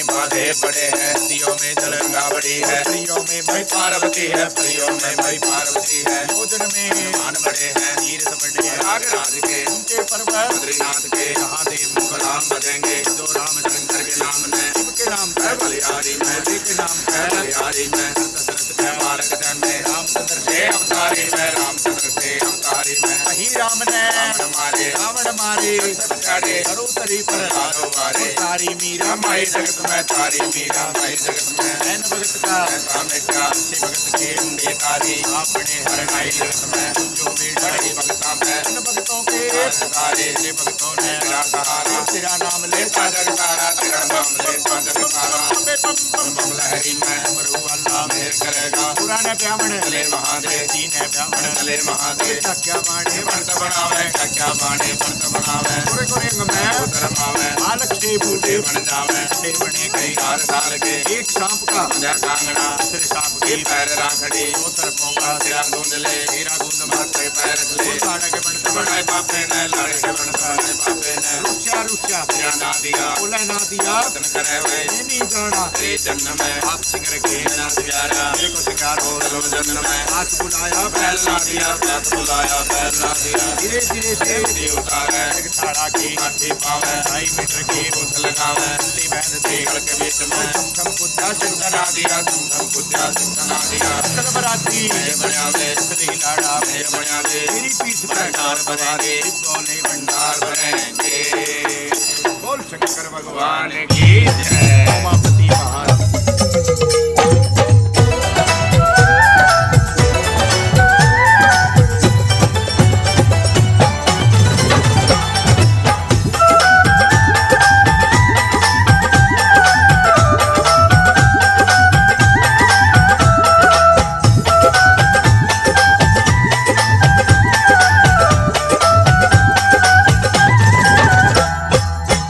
में बाधे पड़े हैं, नदियों में जलगंगा बड़ी है, प्रियों में भाई पार्वती है, प्रियों में भाई पार्वती है। योजन में मान बड़े हैं, तीर्थ बड़े प्रयागराज के, उनके पर्वत बद्रीनाथ के, जहाँ देव राम बजेंगे, जो रामचंद्र के नाम ने, शिव के नाम है बलिहारी में, देव के नाम है बलिहारी में, दशरथ के बालक जन्मे, रामचंद्र से अवतारी में, रामचंद्र से अवतारी में, वही राम ने रावण मारे, चढ़े हरोतरी पर हारो वारे, तारी मीरा माई जगत में, तारी मीरा माई जगत में, नैन भगत का कामेटा, से भगत के मुंडे तारी, आपने हरनाई जगत में, जो भी बड़े भगता में, इन भगतों के सारे से भक्तों ने सहारा, तेरा नाम लेता जग सारा, तेरा नाम लेता जग सारा, बम लहरी में मरु अल्लाह मेहर करेगा, पुराने ब्राह्मण चले महादेव, तीने ब्राह्मण चले महादेव, क्या बाणे पंत बनावे, क्या बाणे पंत बनावे, गोरे गोरे में धर्मावे, बालक से बूढ़े बन जावे, से बने कई 4 साल के, एक सांप का पंजा कांगड़ा, दूसरे सांप के पैर राखड़ी, 2 तरफों का सिरा गूंद ले, हीरा गूंद माथे पैर ले, लाड़े के बनते बनाए बापे ने, लाड़े के बनता है बापे ने, रुचा रुचा सिरा ना दिया, बोले ना दिया, वतन करे वे नहीं जाना, तेरे जन्म में आप सिंगर के ना प्यारा, मेरे को सिंगार हो लो जन्म में, हाथ बुलाया बैल ना दिया, हाथ बुलाया बैल ना दिया, धीरे धीरे से देवता है, एक तारा की काठी पावे, 2.5 मीटर की उठ लगावे, ती बहन से के बीच में, तुम बुद्धा चिंतना दिया, तुम बुद्धा चिंतना दिया, सर्वरात्रि मेरे बनावे, सदी लाड़ा मेरे बनावे, मेरी पीठ पर कार बनावे, सोने भंडार भरेंगे, बोल शंकर भगवान की जय, उमापति महाराज।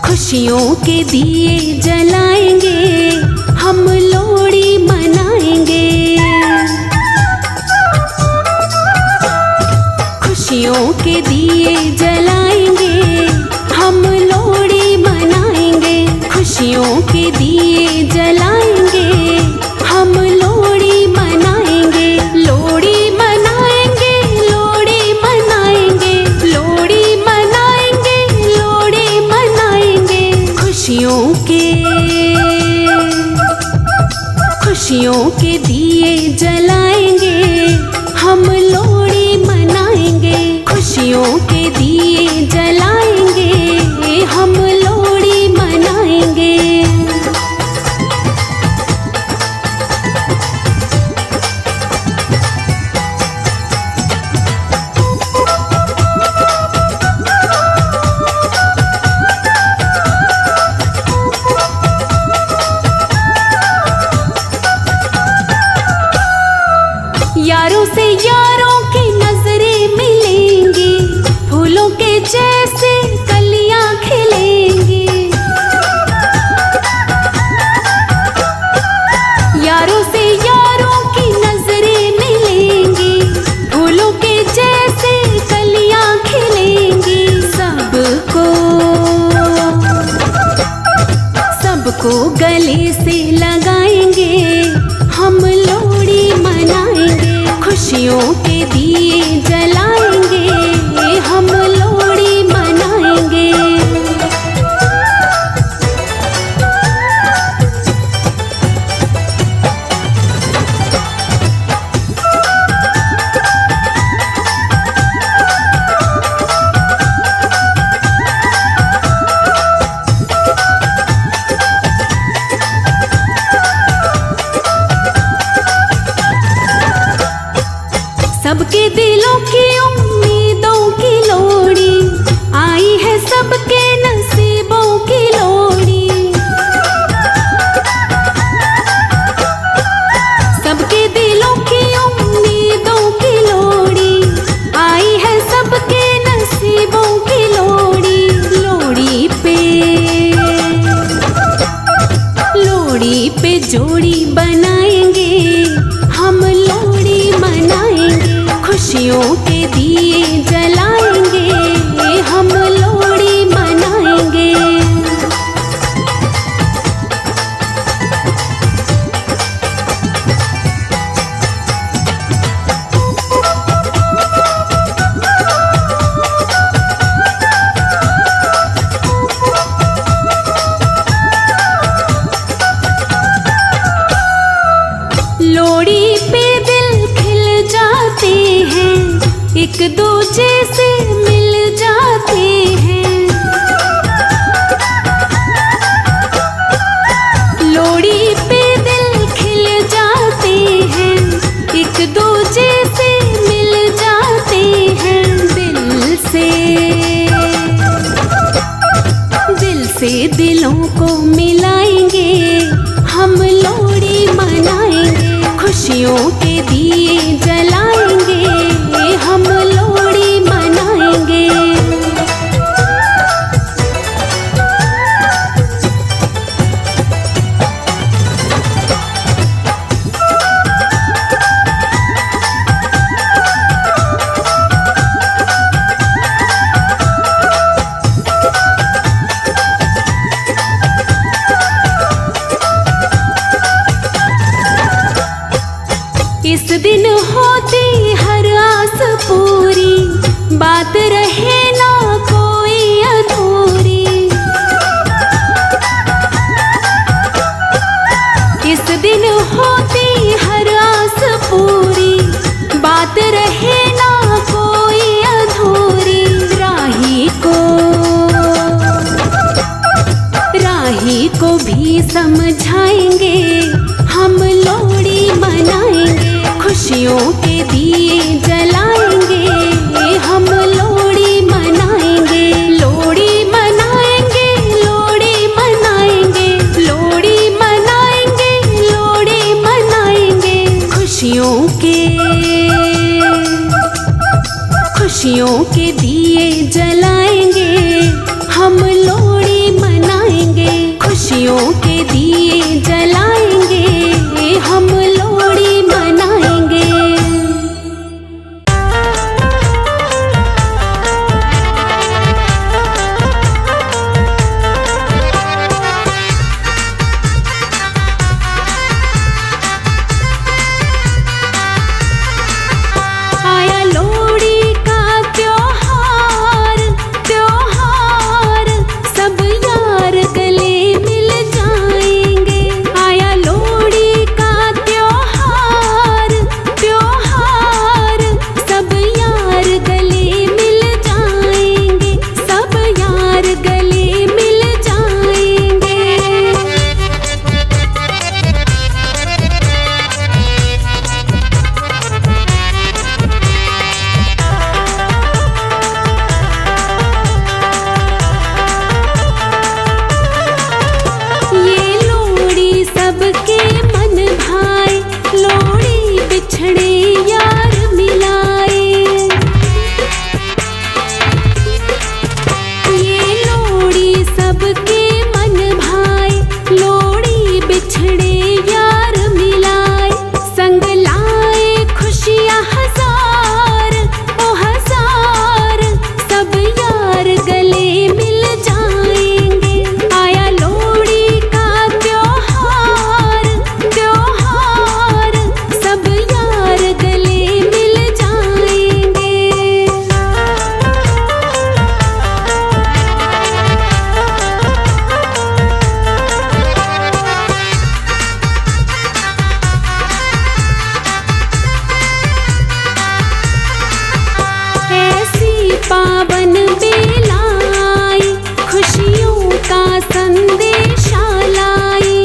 खुशियों के दिए जलाएंगे, हम लोहड़ी मनाएंगे, खुशियों के दिए जलाएंगे, हम लोहड़ी मनाएंगे, खुशियों के दिए जलाएंगे, हम लोहड़ी मनाएंगे, लोहड़ी मनाएंगे, लोहड़ी मनाएंगे, लोहड़ी मनाएंगे, लोहड़ी मनाएंगे, खुशियों के दिए जलाएंगे, हम लोहड़ी मनाएंगे, खुशियों के दिए जलाएंगे, हम लोहड़ी मनाएंगे। यारों से यारों की नजरें मिलेंगी, फूलों के जैसे कलियां खिलेंगी, यारों से यारों की नजरें मिलेंगी, फूलों के जैसे कलियां खिलेंगी, सबको गले से लगाएंगे, हम लोहड़ी मनाएंगे, खुशियों के दिए जलाएंगे, हम लोहड़ी मनाएंगे। सबके दिलों की उम्मीदों की लोहड़ी आई है, सबके नसीबों की लोहड़ी, सबके दिलों की उम्मीदों की लोहड़ी आई है, सबके नसीबों की लोहड़ी, लोहड़ी पे जोड़ी बनाएंगे, हम लोहड़ी मनाएंगे, खुशियों के दिए जलाएंगे, हम लोहड़ी मनाएंगे। एक दूजे से मिल जाते हैं। लोड़ी पे दिल खिल जाते हैं, एक दूजे से मिल जाते हैं। दिल से दिलों को मिलाएंगे, हम लोड़ी मनाएंगे। खुशियों के दिए जलाएंगे, हम लोड़ी मनाएंगे। इस दिन होती हर आस पूरी, बात रहे ना कोई अधूरी। इस दिन होती हर आस पूरी, बात रहे ना कोई अधूरी। राही को भी समझाएंगे, हम लोड़ी मनाएंगे। खुशियों के दिए जलाएंगे, हम लोड़ी मनाएंगे। लोड़ी मनाएंगे, लोड़ी मनाएंगे, लोड़ी मनाएंगे, लोड़ी मनाएंगे। खुशियों के दिए जलाएंगे, हम लोड़ी मनाएंगे। खुशियों के दिए जलाएंगे, हम लोड़ी मनाएंगे। आया लोड़ी का त्योहार, सब यार गले मिल जाएंगे। आया लोड़ी का त्योहार, सब यार गले मिल जाएंगे, सब यार गले मिल जाएंगे। ये लोड़ी सबके मन भाए, लोड़ी बिछड़े यार मिलाए। ये लोड़ी सबके मन भाए, लोड़ी बिछड़े यार मिलाए। संग लाए खुशियाँ हजार, ओ हजार, सब यार गले मिल जाएंगे। आया लोड़ी का त्योहार, सब यार गले मिल जाएंगे। ऐसी पावन बेलाई, खुशियों का संदेशा लाई।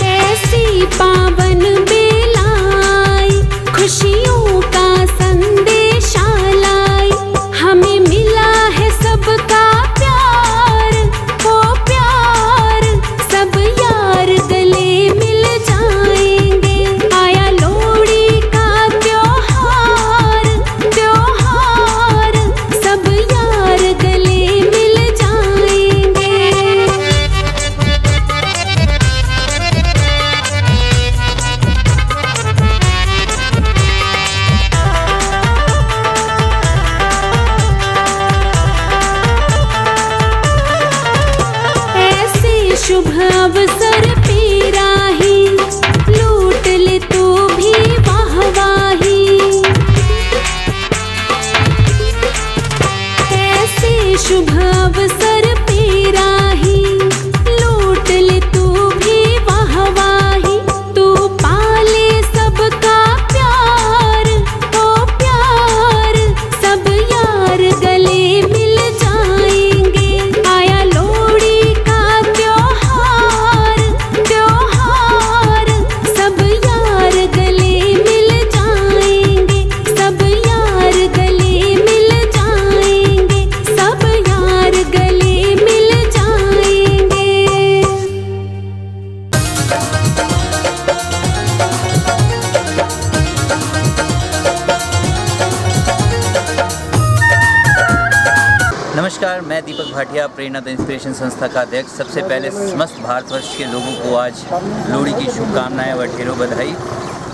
ऐसी पावन बेलाई, खुशियों का संदेशा लाई। हमें मिला है सबका प्यार, वो प्यार, सब यार गले मिल जाएंगे। आया लोड़ी का त्योहार, सब यार गले मिल जाएंगे। ऐसे शुभ अवसर पे राही, लूट ले तू भी वाहवाही। ऐसे शुभ अवसर पे राही, लूट ले तू भी वाहवाही। तू पाले सबका प्यार, गांठिया प्रेरणा द इंस्पिरेशन संस्था का अध्यक्ष। सबसे पहले समस्त भारतवर्ष के लोगों को आज लोहड़ी की शुभकामनाएं व ढेरों बधाई।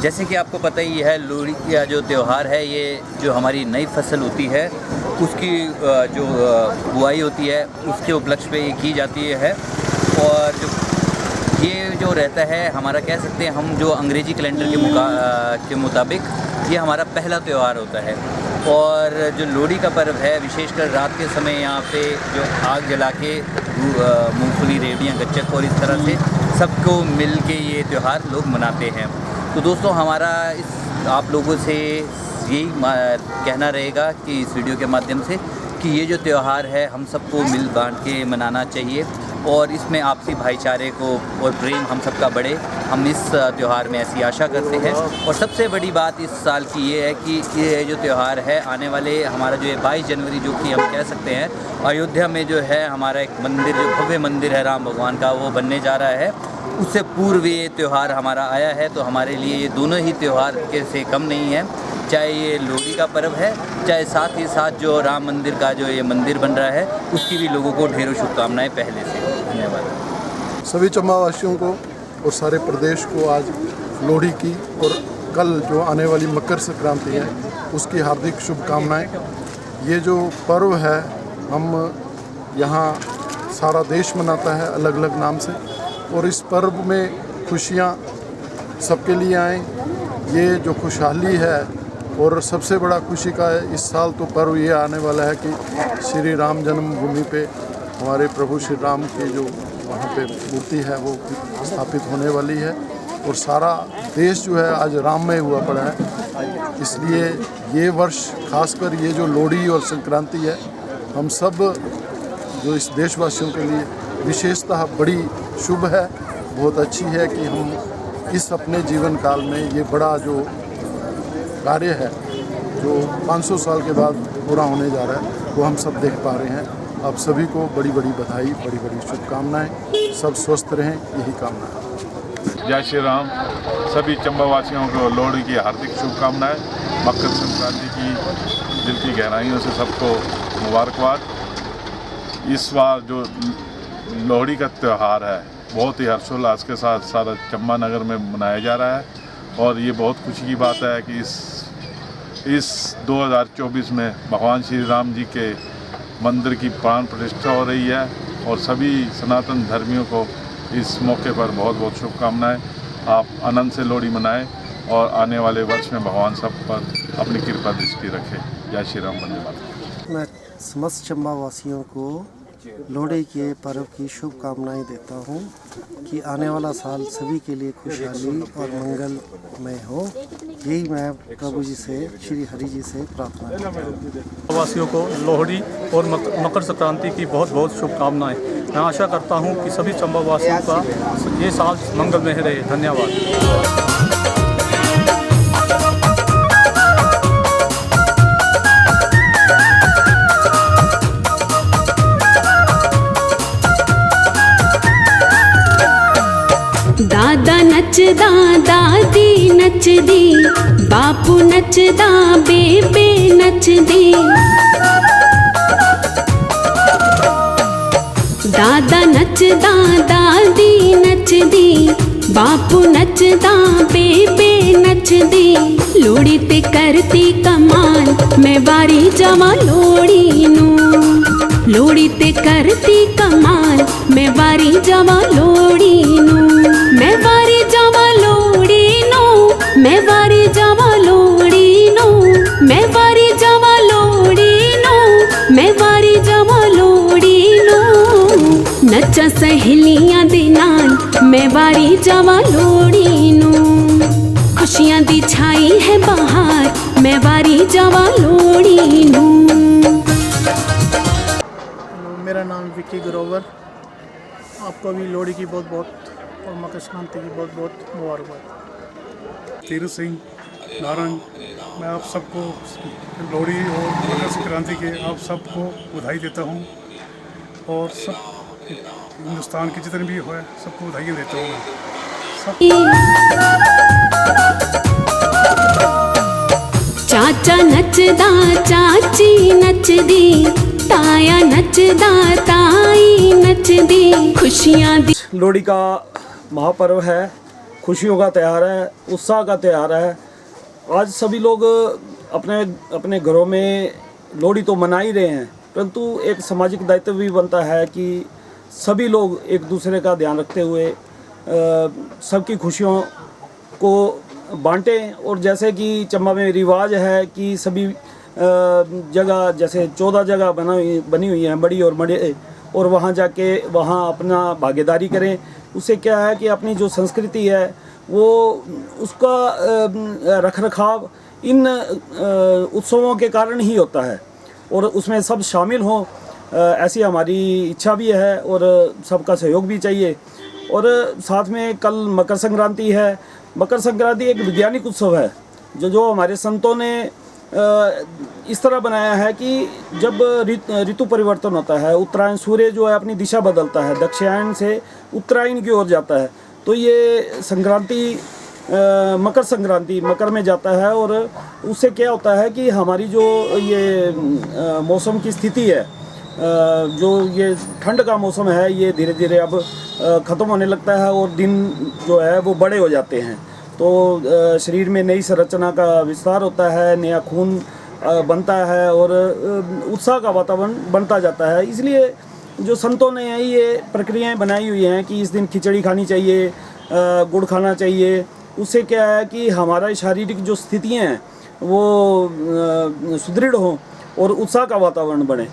जैसे कि आपको पता ही है, लोहड़ी का जो त्यौहार है, ये जो हमारी नई फसल होती है उसकी जो बुआई होती है उसके उपलक्ष्य पे ये की जाती है। और ये जो रहता है हमारा, कह सकते हैं हम, जो अंग्रेजी कैलेंडर के मुताबिक ये हमारा पहला त्यौहार होता है। और जो लोहड़ी का पर्व है, विशेषकर रात के समय यहाँ पे जो आग जला के मूंगफली, रेवड़ियाँ, गच्चक और इस तरह से सबको मिल के ये त्यौहार लोग मनाते हैं। तो दोस्तों, हमारा आप लोगों से यही कहना रहेगा कि इस वीडियो के माध्यम से कि ये जो त्यौहार है हम सबको मिल बांट के मनाना चाहिए और इसमें आपसी भाईचारे को और प्रेम हम सबका बढ़े। हम इस त्यौहार में ऐसी आशा करते हैं। और सबसे बड़ी बात इस साल की ये है कि ये जो त्यौहार है, आने वाले हमारा जो 22 जनवरी, जो कि हम कह सकते हैं अयोध्या में जो है हमारा एक मंदिर, जो भव्य मंदिर है राम भगवान का, वो बनने जा रहा है। उससे पूर्व ये त्यौहार हमारा आया है, तो हमारे लिए ये दोनों ही त्यौहार के से कम नहीं है। चाहे ये लोहड़ी का पर्व है, चाहे साथ ही साथ जो राम मंदिर का जो ये मंदिर बन रहा है, उसकी भी लोगों को ढेरों शुभकामनाएं पहले से। धन्यवाद। सभी चंबा वासियों को और सारे प्रदेश को आज लोहड़ी की और कल जो आने वाली मकर संक्रांति है उसकी हार्दिक शुभकामनाएं। ये जो पर्व है हम यहाँ सारा देश मनाता है अलग अलग नाम से, और इस पर्व में खुशियाँ सबके लिए आएँ, ये जो खुशहाली है। और सबसे बड़ा खुशी का इस साल तो पर्व ये आने वाला है कि श्री राम जन्मभूमि पे हमारे प्रभु श्री राम की जो वहाँ पे मूर्ति है वो स्थापित होने वाली है, और सारा देश जो है आज राममय हुआ पड़ा है। इसलिए ये वर्ष खासकर ये जो लोहड़ी और संक्रांति है, हम सब जो इस देशवासियों के लिए विशेषतः बड़ी शुभ है, बहुत अच्छी है कि हम इस अपने जीवन काल में ये बड़ा जो कार्य है जो 500 साल के बाद पूरा होने जा रहा है वो हम सब देख पा रहे हैं। आप सभी को बड़ी बड़ी बधाई, बड़ी बड़ी शुभकामनाएं। सब स्वस्थ रहें, यही कामना है। जय श्री राम। सभी चंबा वासियों को लोहड़ी की हार्दिक शुभकामनाएं। मकर संक्रांति की दिल की गहराइयों से सबको मुबारकबाद। इस बार जो लोहड़ी का त्यौहार है बहुत ही हर्षोल्लास के साथ सारा चंबा नगर में मनाया जा रहा है, और ये बहुत खुशी की बात है कि इस 2024 में भगवान श्री राम जी के मंदिर की प्राण प्रतिष्ठा हो रही है। और सभी सनातन धर्मियों को इस मौके पर बहुत बहुत शुभकामनाएं। आप आनंद से लोहड़ी मनाएं और आने वाले वर्ष में भगवान सब पर अपनी कृपा दृष्टि रखें। जय श्री राम, वंदे मातरम। मैं समस्त चंबा वासियों को लोहड़ी के पर्व की शुभकामनाएं देता हूं कि आने वाला साल सभी के लिए खुशहाली और मंगलमय हो। यही मैं प्रभु जी से, श्री हरि जी से प्रार्थना करता हूँ। वासियों को लोहड़ी और मकर संक्रांति की बहुत बहुत शुभकामनाएं। मैं आशा करता हूं कि सभी चंबा वासियों का ये साल मंगलमय रहे। धन्यवाद। दादा नचदा, दादी नचदी, बापू नचदा, बेबे नचदी। दादा नचदा, दादी नचदी, बापू नचदा, बेबे नचदी। लोहड़ी ते करती कमाल, मैं वारी जावां लोहड़ी नूं। लोहड़ी ते करती कमाल, मैं वारी जावां लोहड़ी नूं। मैं वारी जावां लोहड़ी नूं, मैं वारी जावां लोहड़ी नूं। मैं वारी जावां लोहड़ी नूं, मैं वारी जावां लोहड़ी नूं। नचा सहेलियां दे नाल, मैं वारी जावां लोहड़ी नूं। खुशियां दी छाई है बहार, मैं वारी जावां लोहड़ी नूं। मेरा नाम विक्की ग्रोवर। आपको भी लोहड़ी की बहुत बहुत और मकर संक्रांति की बहुत बहुत मुबारकबाद। तीरथ सिंह नारंग, मैं आप सबको लोहड़ी और मकर संक्रांति के आप सबको बधाई देता हूँ, और सब हिंदुस्तान के जितने भी हुए सबको बधाई देता हूँ चाचा नचदा, चाची नचदी, ताया नचदा ताई नचदी खुशियां दी। लोहड़ी का महापर्व है, खुशियों का त्यौहार है, उत्साह का त्यौहार है। आज सभी लोग अपने अपने घरों में लोहड़ी तो मना ही रहे हैं, परंतु एक सामाजिक दायित्व भी बनता है कि सभी लोग एक दूसरे का ध्यान रखते हुए सबकी खुशियों को बांटें। और जैसे कि चंबा में रिवाज है कि सभी जगह जैसे 14 जगह बनी हुई हैं बड़ी और बड़े, और वहाँ जाके वहाँ अपना भागीदारी करें। उससे क्या है कि अपनी जो संस्कृति है वो उसका रखरखाव इन उत्सवों के कारण ही होता है और उसमें सब शामिल हों, ऐसी हमारी इच्छा भी है और सबका सहयोग भी चाहिए। और साथ में कल मकर संक्रांति है। मकर संक्रांति एक वैज्ञानिक उत्सव है जो हमारे संतों ने इस तरह बनाया है कि जब ऋतु परिवर्तन होता है, उत्तरायण सूर्य जो है अपनी दिशा बदलता है, दक्षिणायन से उत्तरायण की ओर जाता है, तो ये संक्रांति मकर संक्रांति मकर में जाता है। और उससे क्या होता है कि हमारी जो ये मौसम की स्थिति है, जो ये ठंड का मौसम है, ये धीरे धीरे अब ख़त्म होने लगता है और दिन जो है वो बड़े हो जाते हैं। तो शरीर में नई संरचना का विस्तार होता है, नया खून बनता है और उत्साह का वातावरण बनता जाता है। इसलिए जो संतों ने ये प्रक्रियाएं बनाई हुई हैं कि इस दिन खिचड़ी खानी चाहिए, गुड़ खाना चाहिए। उससे क्या है कि हमारा शारीरिक जो स्थितियाँ हैं वो सुदृढ़ हों और उत्साह का वातावरण बने।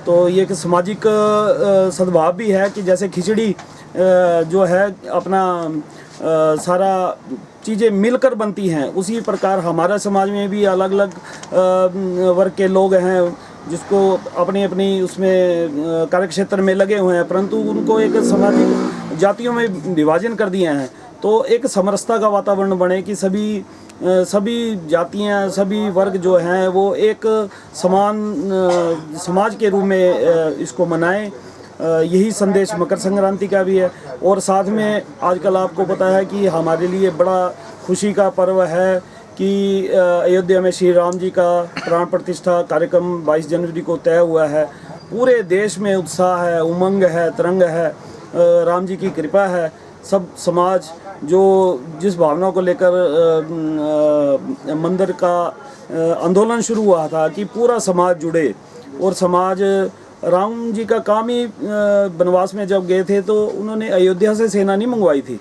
तो ये एक सामाजिक सद्भाव भी है कि जैसे खिचड़ी जो है अपना सारा चीज़ें मिलकर बनती हैं, उसी प्रकार हमारा समाज में भी अलग अलग वर्ग के लोग हैं जिसको अपनी अपनी उसमें कार्यक्षेत्र में लगे हुए हैं, परंतु उनको एक सामाजिक जातियों में विभाजन कर दिए हैं। तो एक समरसता का वातावरण बने कि सभी जातियां, सभी वर्ग जो हैं वो एक समान समाज के रूप में इसको मनाएं। यही संदेश मकर संक्रांति का भी है। और साथ में आजकल आपको पता है कि हमारे लिए बड़ा खुशी का पर्व है कि अयोध्या में श्री राम जी का प्राण प्रतिष्ठा कार्यक्रम 22 जनवरी को तय हुआ है। पूरे देश में उत्साह है, उमंग है, तरंग है, राम जी की कृपा है। सब समाज जो जिस भावना को लेकर मंदिर का आंदोलन शुरू हुआ था कि पूरा समाज जुड़े, और समाज राम जी का काम ही वनवास में जब गए थे तो उन्होंने अयोध्या से सेना नहीं मंगवाई थी।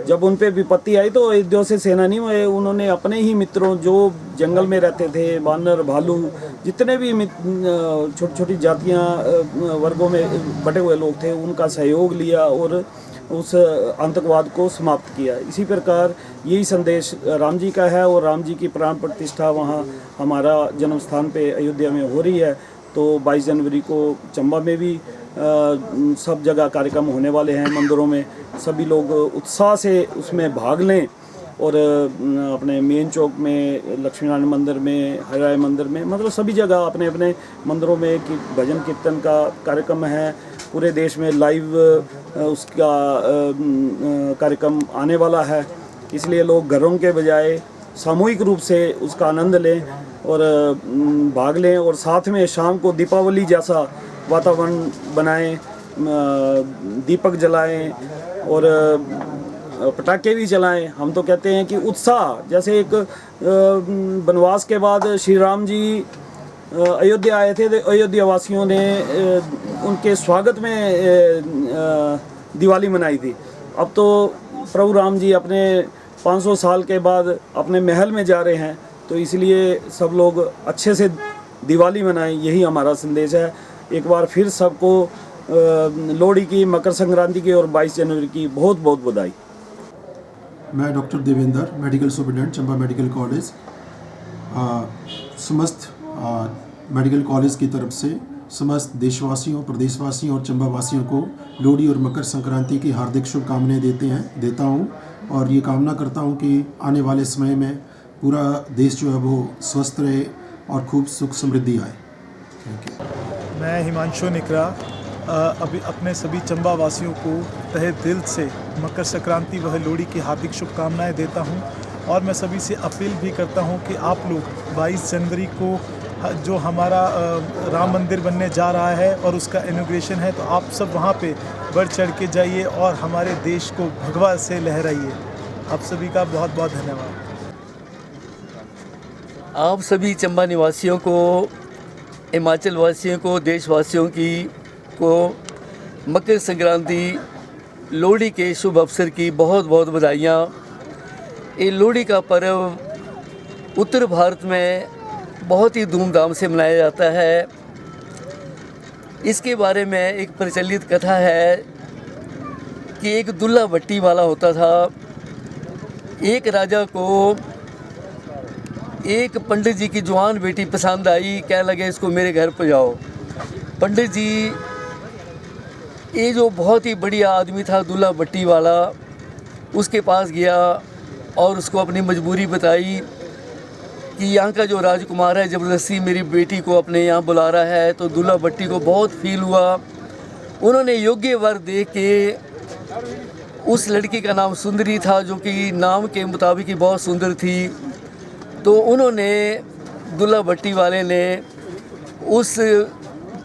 जब उन पे विपत्ति आई तो अयोध्या से सेना नहीं हुए, उन्होंने अपने ही मित्रों जो जंगल में रहते थे, बानर, भालू, जितने भी छोटी छोटी जातियाँ वर्गों में बटे हुए लोग थे, उनका सहयोग लिया और उस आतंकवाद को समाप्त किया। इसी प्रकार यही संदेश राम जी का है और राम जी की प्राण प्रतिष्ठा वहाँ हमारा जन्म स्थान पे अयोध्या में हो रही है। तो 22 जनवरी को चंबा में भी सब जगह कार्यक्रम होने वाले हैं मंदिरों में। सभी लोग उत्साह से उसमें भाग लें और अपने मेन चौक में, लक्ष्मी नारायण मंदिर में, हरिराय मंदिर में, मतलब सभी जगह अपने अपने मंदिरों में कि भजन कीर्तन का कार्यक्रम है। पूरे देश में लाइव उसका कार्यक्रम आने वाला है, इसलिए लोग घरों के बजाय सामूहिक रूप से उसका आनंद लें और भाग लें। और साथ में शाम को दीपावली जैसा वातावरण बनाएं, दीपक जलाएं और पटाखे भी जलाएं। हम तो कहते हैं कि उत्साह, जैसे एक वनवास के बाद श्री राम जी अयोध्या आए थे तो अयोध्या वासियों ने उनके स्वागत में दिवाली मनाई थी। अब तो प्रभु राम जी अपने 500 साल के बाद अपने महल में जा रहे हैं, तो इसलिए सब लोग अच्छे से दिवाली मनाएं, यही हमारा संदेश है। एक बार फिर सबको लोहड़ी की, मकर संक्रांति की और 22 जनवरी की बहुत बहुत बधाई। मैं doctor Devendra, medical superintendent Chamba medical college. समस्त मेडिकल कॉलेज की तरफ से समस्त देशवासियों, प्रदेशवासियों और चंबा वासियों को लोहड़ी और मकर संक्रांति की हार्दिक शुभकामनाएं देता हूं और ये कामना करता हूं कि आने वाले समय में पूरा देश जो है वो स्वस्थ रहे और खूब सुख समृद्धि आए। Thank you. मैं हिमांशु निकरा अभी अपने सभी चंबा वासियों को तहे दिल से मकर संक्रांति व लोहड़ी की हार्दिक शुभकामनाएं देता हूं और मैं सभी से अपील भी करता हूं कि आप लोग 22 जनवरी को जो हमारा राम मंदिर बनने जा रहा है और उसका इनॉग्रेशन है, तो आप सब वहाँ पे बढ़ चढ़ के जाइए और हमारे देश को भगवा से लहराइए। आप सभी का बहुत बहुत धन्यवाद। आप सभी चंबा निवासियों को, हिमाचल वासियों को, देशवासियों को मकर संक्रांति लोहड़ी के शुभ अवसर की बहुत बहुत बधाइयाँ। ये लोहड़ी का पर्व उत्तर भारत में बहुत ही धूमधाम से मनाया जाता है। इसके बारे में एक प्रचलित कथा है कि एक दुल्हा भट्टी वाला होता था। एक राजा को एक पंडित जी की जवान बेटी पसंद आई, कहने लगे इसको मेरे घर पर जाओ। पंडित जी, ये जो बहुत ही बढ़िया आदमी था दुल्हा भट्टी वाला, उसके पास गया और उसको अपनी मजबूरी बताई कि यहाँ का जो राजकुमार है ज़बरदस्ती मेरी बेटी को अपने यहाँ बुला रहा है। तो दुल्हा भट्टी को बहुत फील हुआ। उन्होंने योग्य वर दे के, उस लड़की का नाम सुंदरी था जो कि नाम के मुताबिक ही बहुत सुंदर थी, तो उन्होंने दुल्हा भट्टी वाले ने उस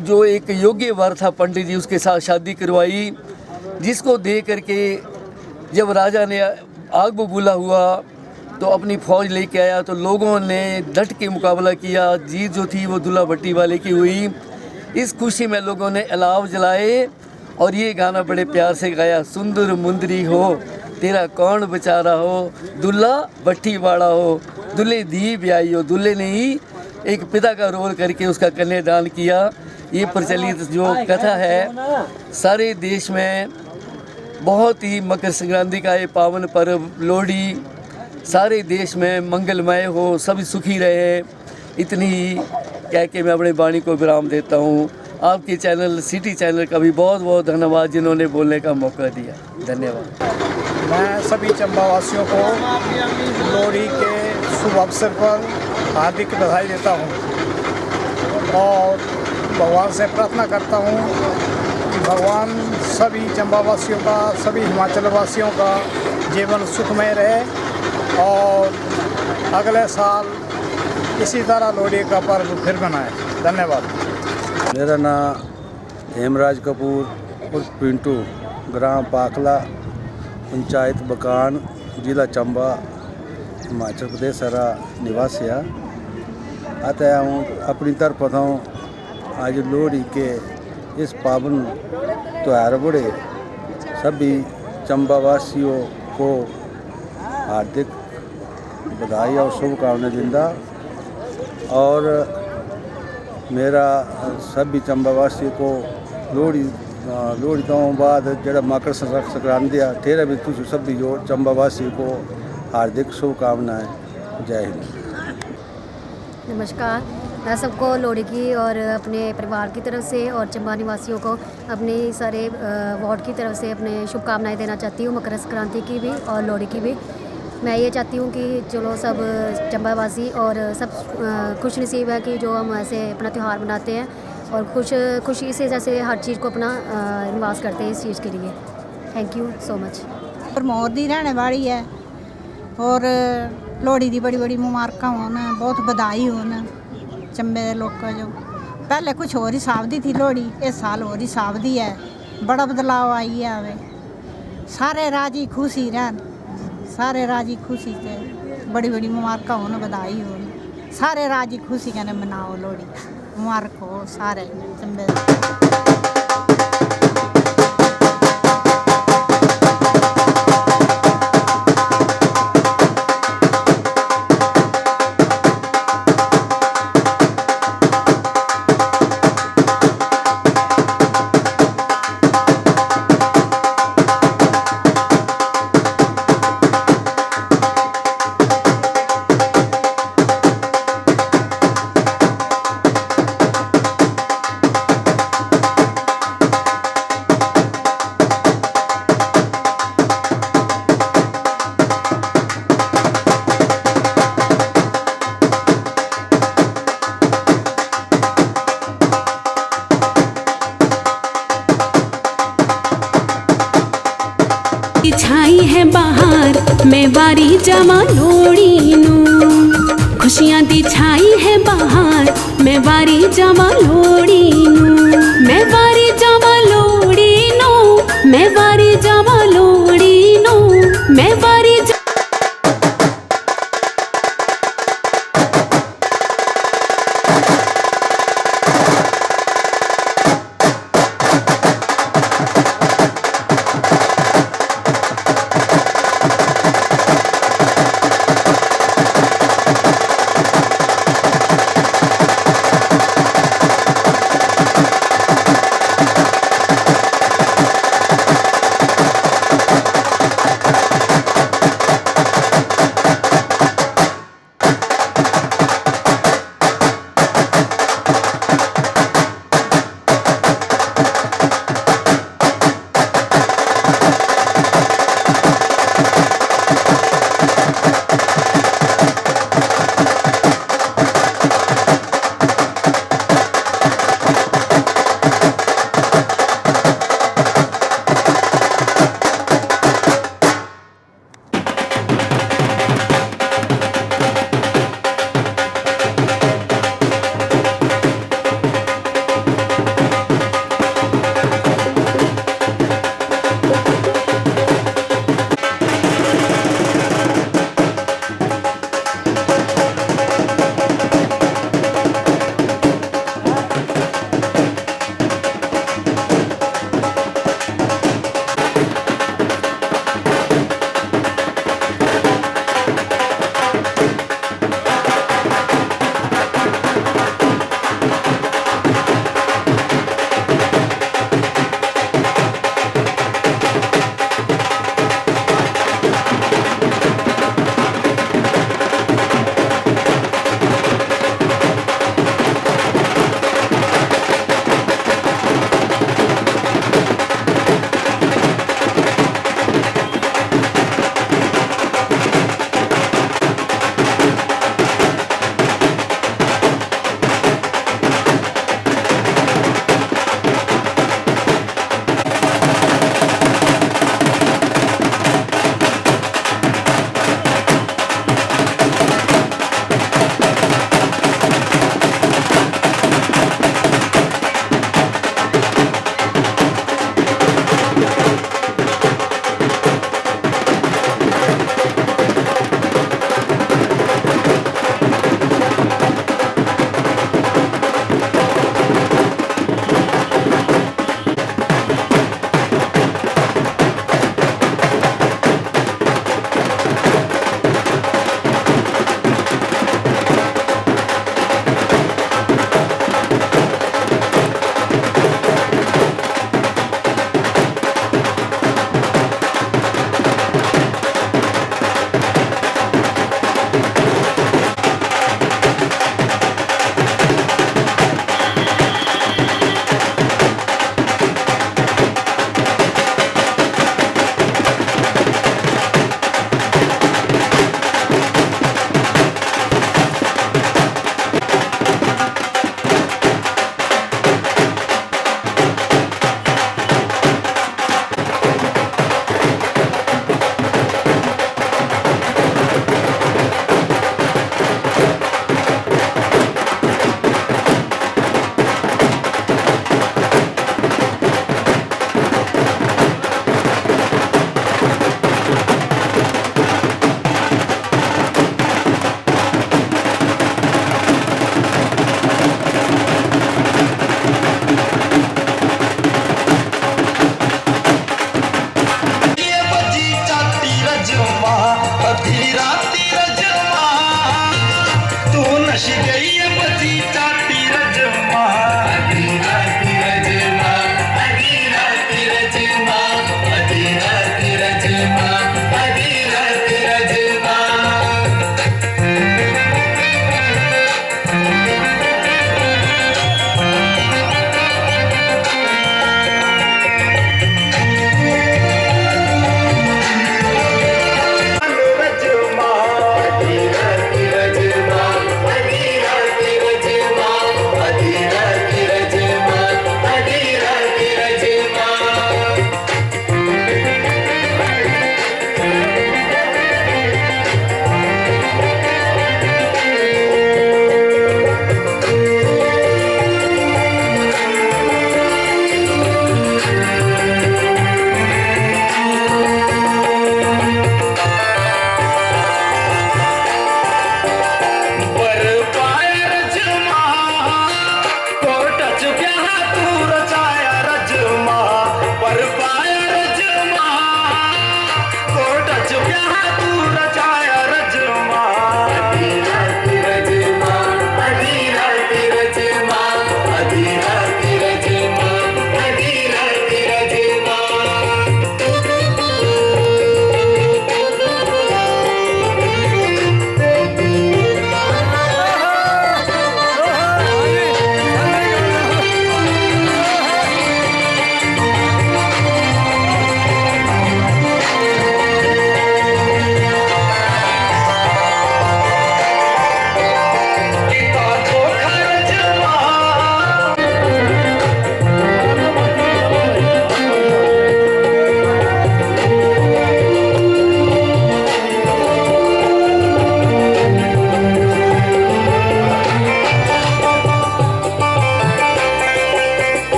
जो एक योग्य वर था पंडित जी, उसके साथ शादी करवाई, जिसको दे करके जब राजा ने आग बबूला हुआ तो अपनी फ़ौज लेके आया। तो लोगों ने डट के मुकाबला किया। जीत जो थी वो दुल्हा भट्टी वाले की हुई। इस खुशी में लोगों ने अलाव जलाए और ये गाना बड़े प्यार से गाया, सुंदर मुंदरी हो तेरा कौन बेचारा हो, दुल्हा भट्टी वाला हो, दुल्हे दी ब्याई हो। दुल्हे ने ही एक पिता का रोल करके उसका कन्यादान किया। ये प्रचलित जो कथा है, सारे देश में बहुत ही मकर संक्रांति का ये पावन पर्व लोहड़ी सारे देश में मंगलमय हो, सभी सुखी रहे। इतनी ही कह के मैं अपनी वाणी को विराम देता हूँ। आपके चैनल सिटी चैनल का भी बहुत बहुत धन्यवाद जिन्होंने बोलने का मौका दिया। धन्यवाद। मैं सभी चंबा वासियों को लोहड़ी के शुभ अवसर पर हार्दिक बधाई देता हूँ और भगवान से प्रार्थना करता हूँ कि भगवान सभी चंबा वासियों का, सभी हिमाचल वासियों का जीवन सुखमय रहे और अगले साल इसी तरह लोहड़ी का पर्व फिर मनाएं। धन्यवाद। मेरा नाम हेमराज कपूर उर्फ पिंटू, ग्राम पाखला, पंचायत बकान, जिला चंबा, हिमाचल प्रदेश सारा निवासी है। आता हूँ अपनी तरफ हूँ आज लोहड़ी के इस पावन त्यौहार बड़े सभी चंबा वासियों को हार्दिक बधाई और शुभकामनाएं दिंदा। और मेरा सभी चंबा वासियों को लोहड़ी तो बाद जरा मकर संक्रांति है, ठेरा भी तुझ सभी जो चंबा वासियों को हार्दिक शुभकामनाएं। जय हिंद। नमस्कार। मैं सबको लोहड़ी की और अपने परिवार की तरफ से और चंबा निवासियों को अपने सारे वार्ड की तरफ से अपने शुभकामनाएं देना चाहती हूँ, मकर संक्रांति की भी और लोहड़ी की भी। मैं ये चाहती हूँ कि चलो सब चंबावासी और सब खुश नसीब है कि जो हम ऐसे अपना त्यौहार मनाते हैं और खुशी से जैसे हर चीज़ को अपना निवास करते हैं इस चीज़ के लिए। Thank you so much. Pramod दी रहने वाली है और लोहड़ी की बड़ी बड़ी मुबारक होना, बहुत बधाई होना चंबे के लोग जो पहले कुछ और हिसाब दी थी लोहड़ी, इस साल और हिसाब दी है, बड़ा बदलाव आई है। हमें सारे राजी खुशी रहन, सारे राजी खुशी से बड़ी बड़ी मुबारक हो, बधाई हो, सारे राजी खुशी कहने मनाओ लोहड़ी, मुबारक हो सारे चंबे। छाई है बहार मैं वारी जमा लोड़ी नू, खुशियां दी छाई है बहार मैं वारी जावा लोड़ी नू, मैं वारी जावा लोड़ी नू, मैं वारी जावा लोड़ी नू, मैं वारी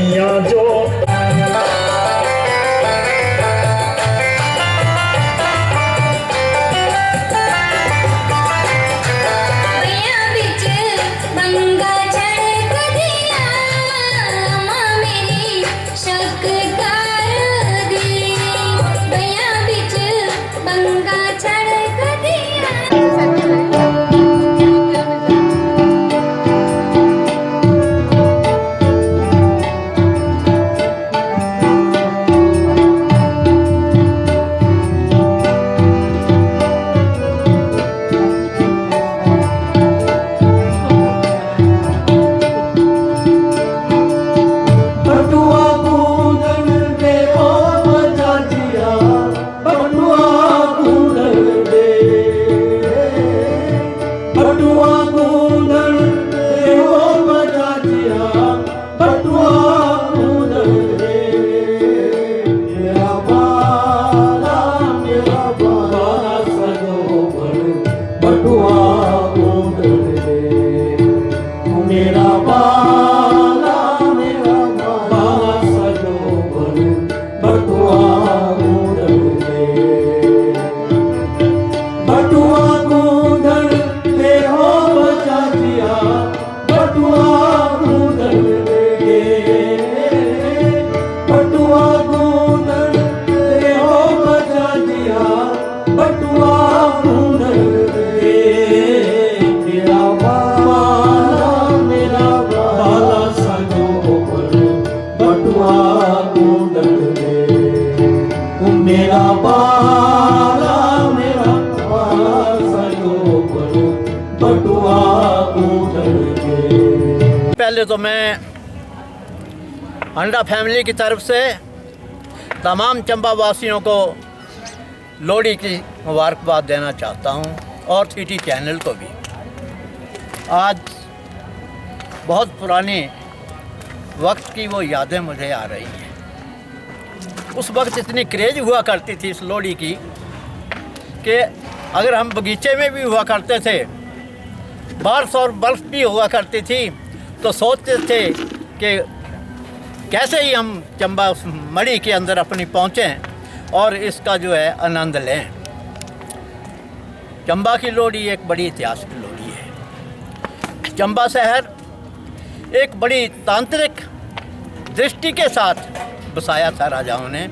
सैया जो पहले तो मैं अंडा फैमिली की तरफ से तमाम चंबा वासियों को लोहड़ी की मुबारकबाद देना चाहता हूं और सिटी चैनल को भी। आज बहुत पुराने वक्त की वो यादें मुझे आ रही हैं। उस वक्त इतनी क्रेज हुआ करती थी इस लोहड़ी की कि अगर हम बगीचे में भी हुआ करते थे, बारिश और बर्फ़ भी हुआ करती थी, तो सोचते थे कि कैसे ही हम चंबा उस मड़ी के अंदर अपनी पहुँचें और इसका जो है आनंद लें। चंबा की लोहड़ी एक बड़ी ऐतिहासिक लोहड़ी है। चंबा शहर एक बड़ी तांत्रिक दृष्टि के साथ बसाया था राजाओं ने।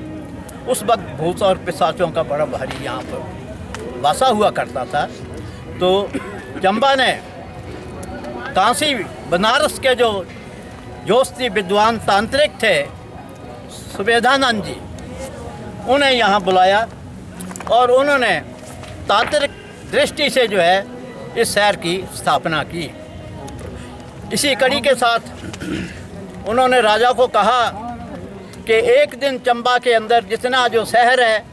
उस वक्त भूत और पिशाचों का बड़ा भारी यहाँ पर वासा हुआ करता था। तो चंबा ने काशी बनारस के जो जोशी विद्वान तांत्रिक थे सुबेदानंद जी, उन्हें यहाँ बुलाया और उन्होंने तांत्रिक दृष्टि से जो है इस शहर की स्थापना की। इसी कड़ी के साथ उन्होंने राजा को कहा कि एक दिन चंबा के अंदर जितना जो शहर है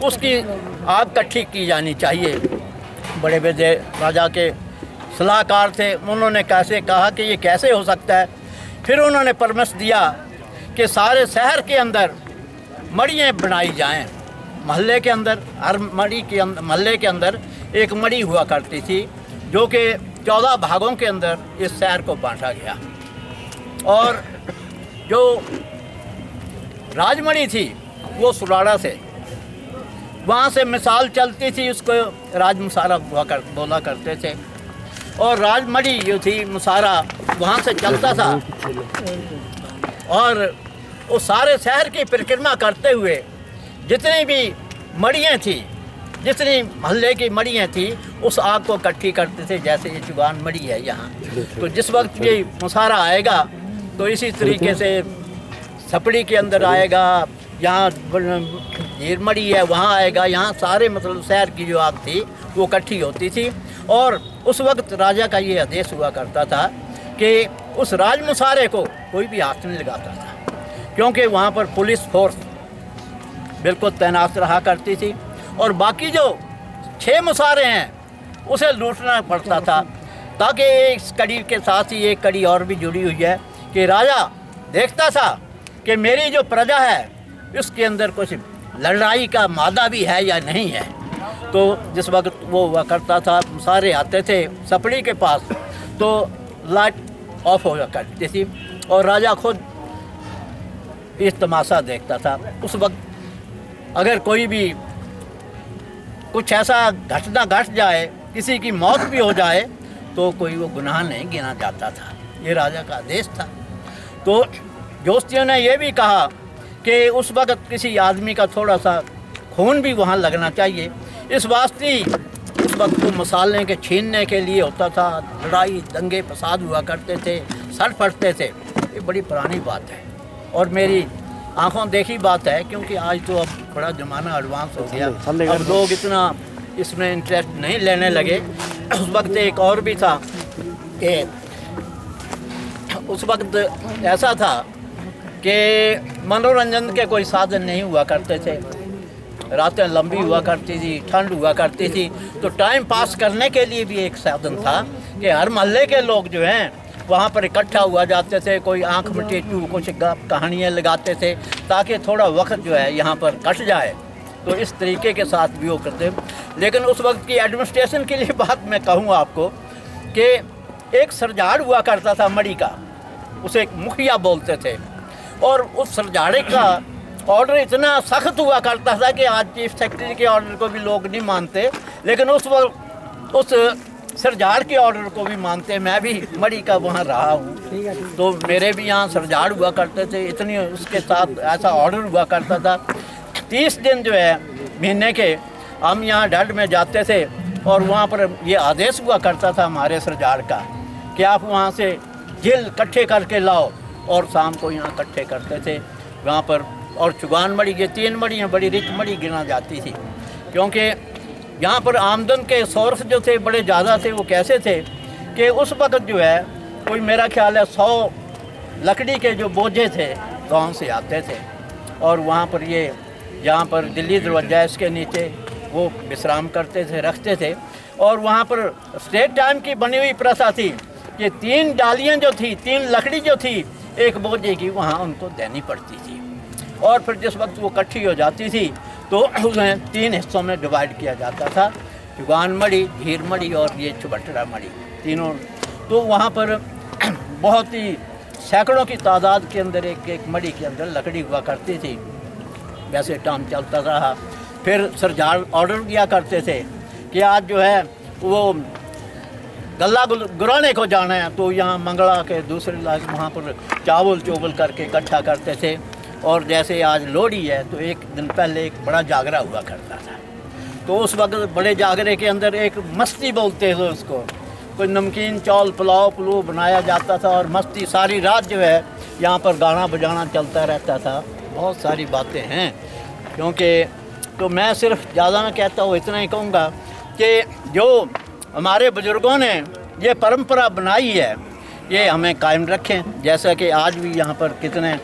उसकी आग इकट्ठी की जानी चाहिए। बड़े बड़े राजा के सलाहकार थे, उन्होंने कैसे कहा कि ये कैसे हो सकता है। फिर उन्होंने परामर्श दिया कि सारे शहर के अंदर मड़ियाँ बनाई जाएं। महल्ले के अंदर, हर मड़ी के महल्ले के अंदर एक मड़ी हुआ करती थी, जो कि 14 भागों के अंदर इस शहर को बांटा गया। और जो राजमड़ी थी वो सुराड़ा से, वहाँ से मिसाल चलती थी, उसको राजमुसारा बोला करते थे। और राजमड़ी जो थी मुसारा वहाँ से चलता था और वो सारे शहर की परिक्रमा करते हुए जितनी भी मड़ियाँ थी, जितनी महल्ले की मड़ियाँ थी, उस आग को इकट्ठी करते थे। जैसे ये जुबान मड़ी है यहाँ, तो जिस वक्त ये मुसारा आएगा तो इसी तरीके से सपड़ी के अंदर आएगा, यहाँ हीर मड़ी है वहाँ आएगा, यहाँ सारे मतलब शहर की जो आग थी वो इकट्ठी होती थी। और उस वक्त राजा का ये आदेश हुआ करता था कि उस राजमुसारे को कोई भी हाथ नहीं लगाता था, क्योंकि वहाँ पर पुलिस फोर्स बिल्कुल तैनात रहा करती थी। और बाकी जो 6 मुसारे हैं उसे लूटना पड़ता था। ताकि इस कड़ी के साथ ही एक कड़ी और भी जुड़ी हुई है कि राजा देखता था कि मेरी जो प्रजा है इसके अंदर कुछ लड़ाई का मादा भी है या नहीं है। तो जिस वक्त वो हुआ करता था, मुसारे आते थे सपड़ी के पास, तो लाइट ऑफ हो करती थी और राजा खुद इस तमाशा देखता था। उस वक्त अगर कोई भी कुछ ऐसा घटना घट जाए, किसी की मौत भी हो जाए, तो कोई वो गुनाह नहीं गिना जाता था। ये राजा का आदेश था। तो जोस्तियों ने ये भी कहा कि उस वक्त किसी आदमी का थोड़ा सा खून भी वहाँ लगना चाहिए। इस वास्ते उस वक्त को मसाले के छीनने के लिए होता था, लड़ाई दंगे फसाद हुआ करते थे, सर फटते थे। ये बड़ी पुरानी बात है और मेरी आंखों देखी बात है, क्योंकि आज तो अब बड़ा ज़माना एडवांस हो गया, अब लोग इतना इसमें इंटरेस्ट नहीं लेने लगे। उस वक्त एक और भी था कि उस वक्त ऐसा था कि मनोरंजन के कोई साधन नहीं हुआ करते थे, रातें लंबी हुआ करती थी, ठंड हुआ करती थी, तो टाइम पास करने के लिए भी एक साधन था कि हर मोहल्ले के लोग जो हैं वहाँ पर इकट्ठा हुआ जाते थे। कोई आँख में टेटू, कुछ कहानियाँ लगाते थे ताकि थोड़ा वक्त जो है यहाँ पर कट जाए। तो इस तरीके के साथ भी वो करते। लेकिन उस वक्त की एडमिनिस्ट्रेशन के लिए बात मैं कहूँ आपको कि एक सरजाड़ हुआ करता था मड़ी का, उसे एक मुखिया बोलते थे, और उस सरजाड़े का ऑर्डर इतना सख्त हुआ करता था कि आज चीफ सेक्रेटरी के ऑर्डर को भी लोग नहीं मानते, लेकिन उस वक्त उस सरजाड़ के ऑर्डर को भी मानते। मैं भी मड़ी का वहाँ रहा हूँ, तो मेरे भी यहाँ सरजाड़ हुआ करते थे। इतनी उसके साथ ऐसा ऑर्डर हुआ करता था, 30 दिन जो है महीने के हम यहाँ ढड में जाते थे और वहाँ पर ये आदेश हुआ करता था हमारे सरजाड़ का कि आप वहाँ से जिल इकट्ठे करके लाओ, और शाम को यहाँ इकट्ठे करते थे वहाँ पर। और चुगान मड़ी, ये 3 मड़ियाँ बड़ी रिच मड़ी गिना जाती थी, क्योंकि यहाँ पर आमदन के सोर्स जो थे बड़े ज़्यादा थे। वो कैसे थे कि उस वक्त जो है कोई मेरा ख्याल है 100 लकड़ी के जो बोझे थे गांव से आते थे, और वहाँ पर ये यहाँ पर दिल्ली दरवाजा इसके नीचे वो विश्राम करते थे, रखते थे। और वहाँ पर स्टेट टाइम की बनी हुई प्रथा थी कि 3 डालियाँ जो थी, 3 लकड़ी जो थी एक बोझे की, वहाँ उनको देनी पड़ती थी। और फिर जिस वक्त वो इकट्ठी हो जाती थी तो उन्हें 3 हिस्सों में डिवाइड किया जाता था, चुगान मड़ी, झीर मड़ी और ये चुबटरा मड़ी, तीनों। तो वहाँ पर बहुत ही सैकड़ों की तादाद के अंदर एक मड़ी के अंदर लकड़ी हुआ करती थी। वैसे काम चलता रहा। फिर सरजार ऑर्डर दिया करते थे कि आज जो है वो गला गुराने को जाना है, तो यहाँ मंगला के दूसरे लाख वहाँ पर चावल चोवल करके इकट्ठा करते थे। और जैसे आज लोहड़ी है तो एक दिन पहले एक बड़ा जागरा हुआ करता था, तो उस वक्त बड़े जागरे के अंदर एक मस्ती बोलते थे उसको, कोई नमकीन चावल पुलाव बनाया जाता था और मस्ती सारी रात जो है यहाँ पर गाना बजाना चलता रहता था। बहुत सारी बातें हैं, क्योंकि तो मैं सिर्फ ज़्यादा ना कहता हूँ, इतना ही कहूँगा कि जो हमारे बुज़ुर्गों ने ये परंपरा बनाई है ये हमें कायम रखें। जैसा कि आज भी यहाँ पर कितने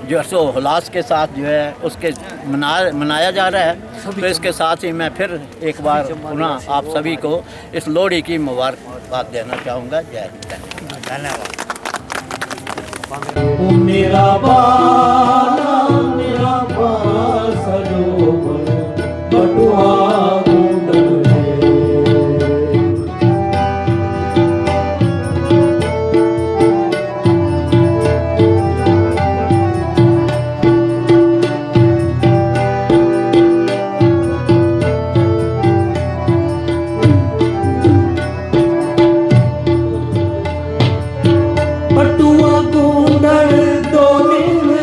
जो सो हुलास के साथ जो है उसके मनाया जा रहा है। तो इसके साथ ही मैं फिर एक बार पुनः आप सभी को इस लोहड़ी की मुबारकबाद देना चाहूँगा। जय हिंद, धन्यवाद। मेरा बाला मेरा सरोवर बटुआ पटुआ गुंडल दो दिन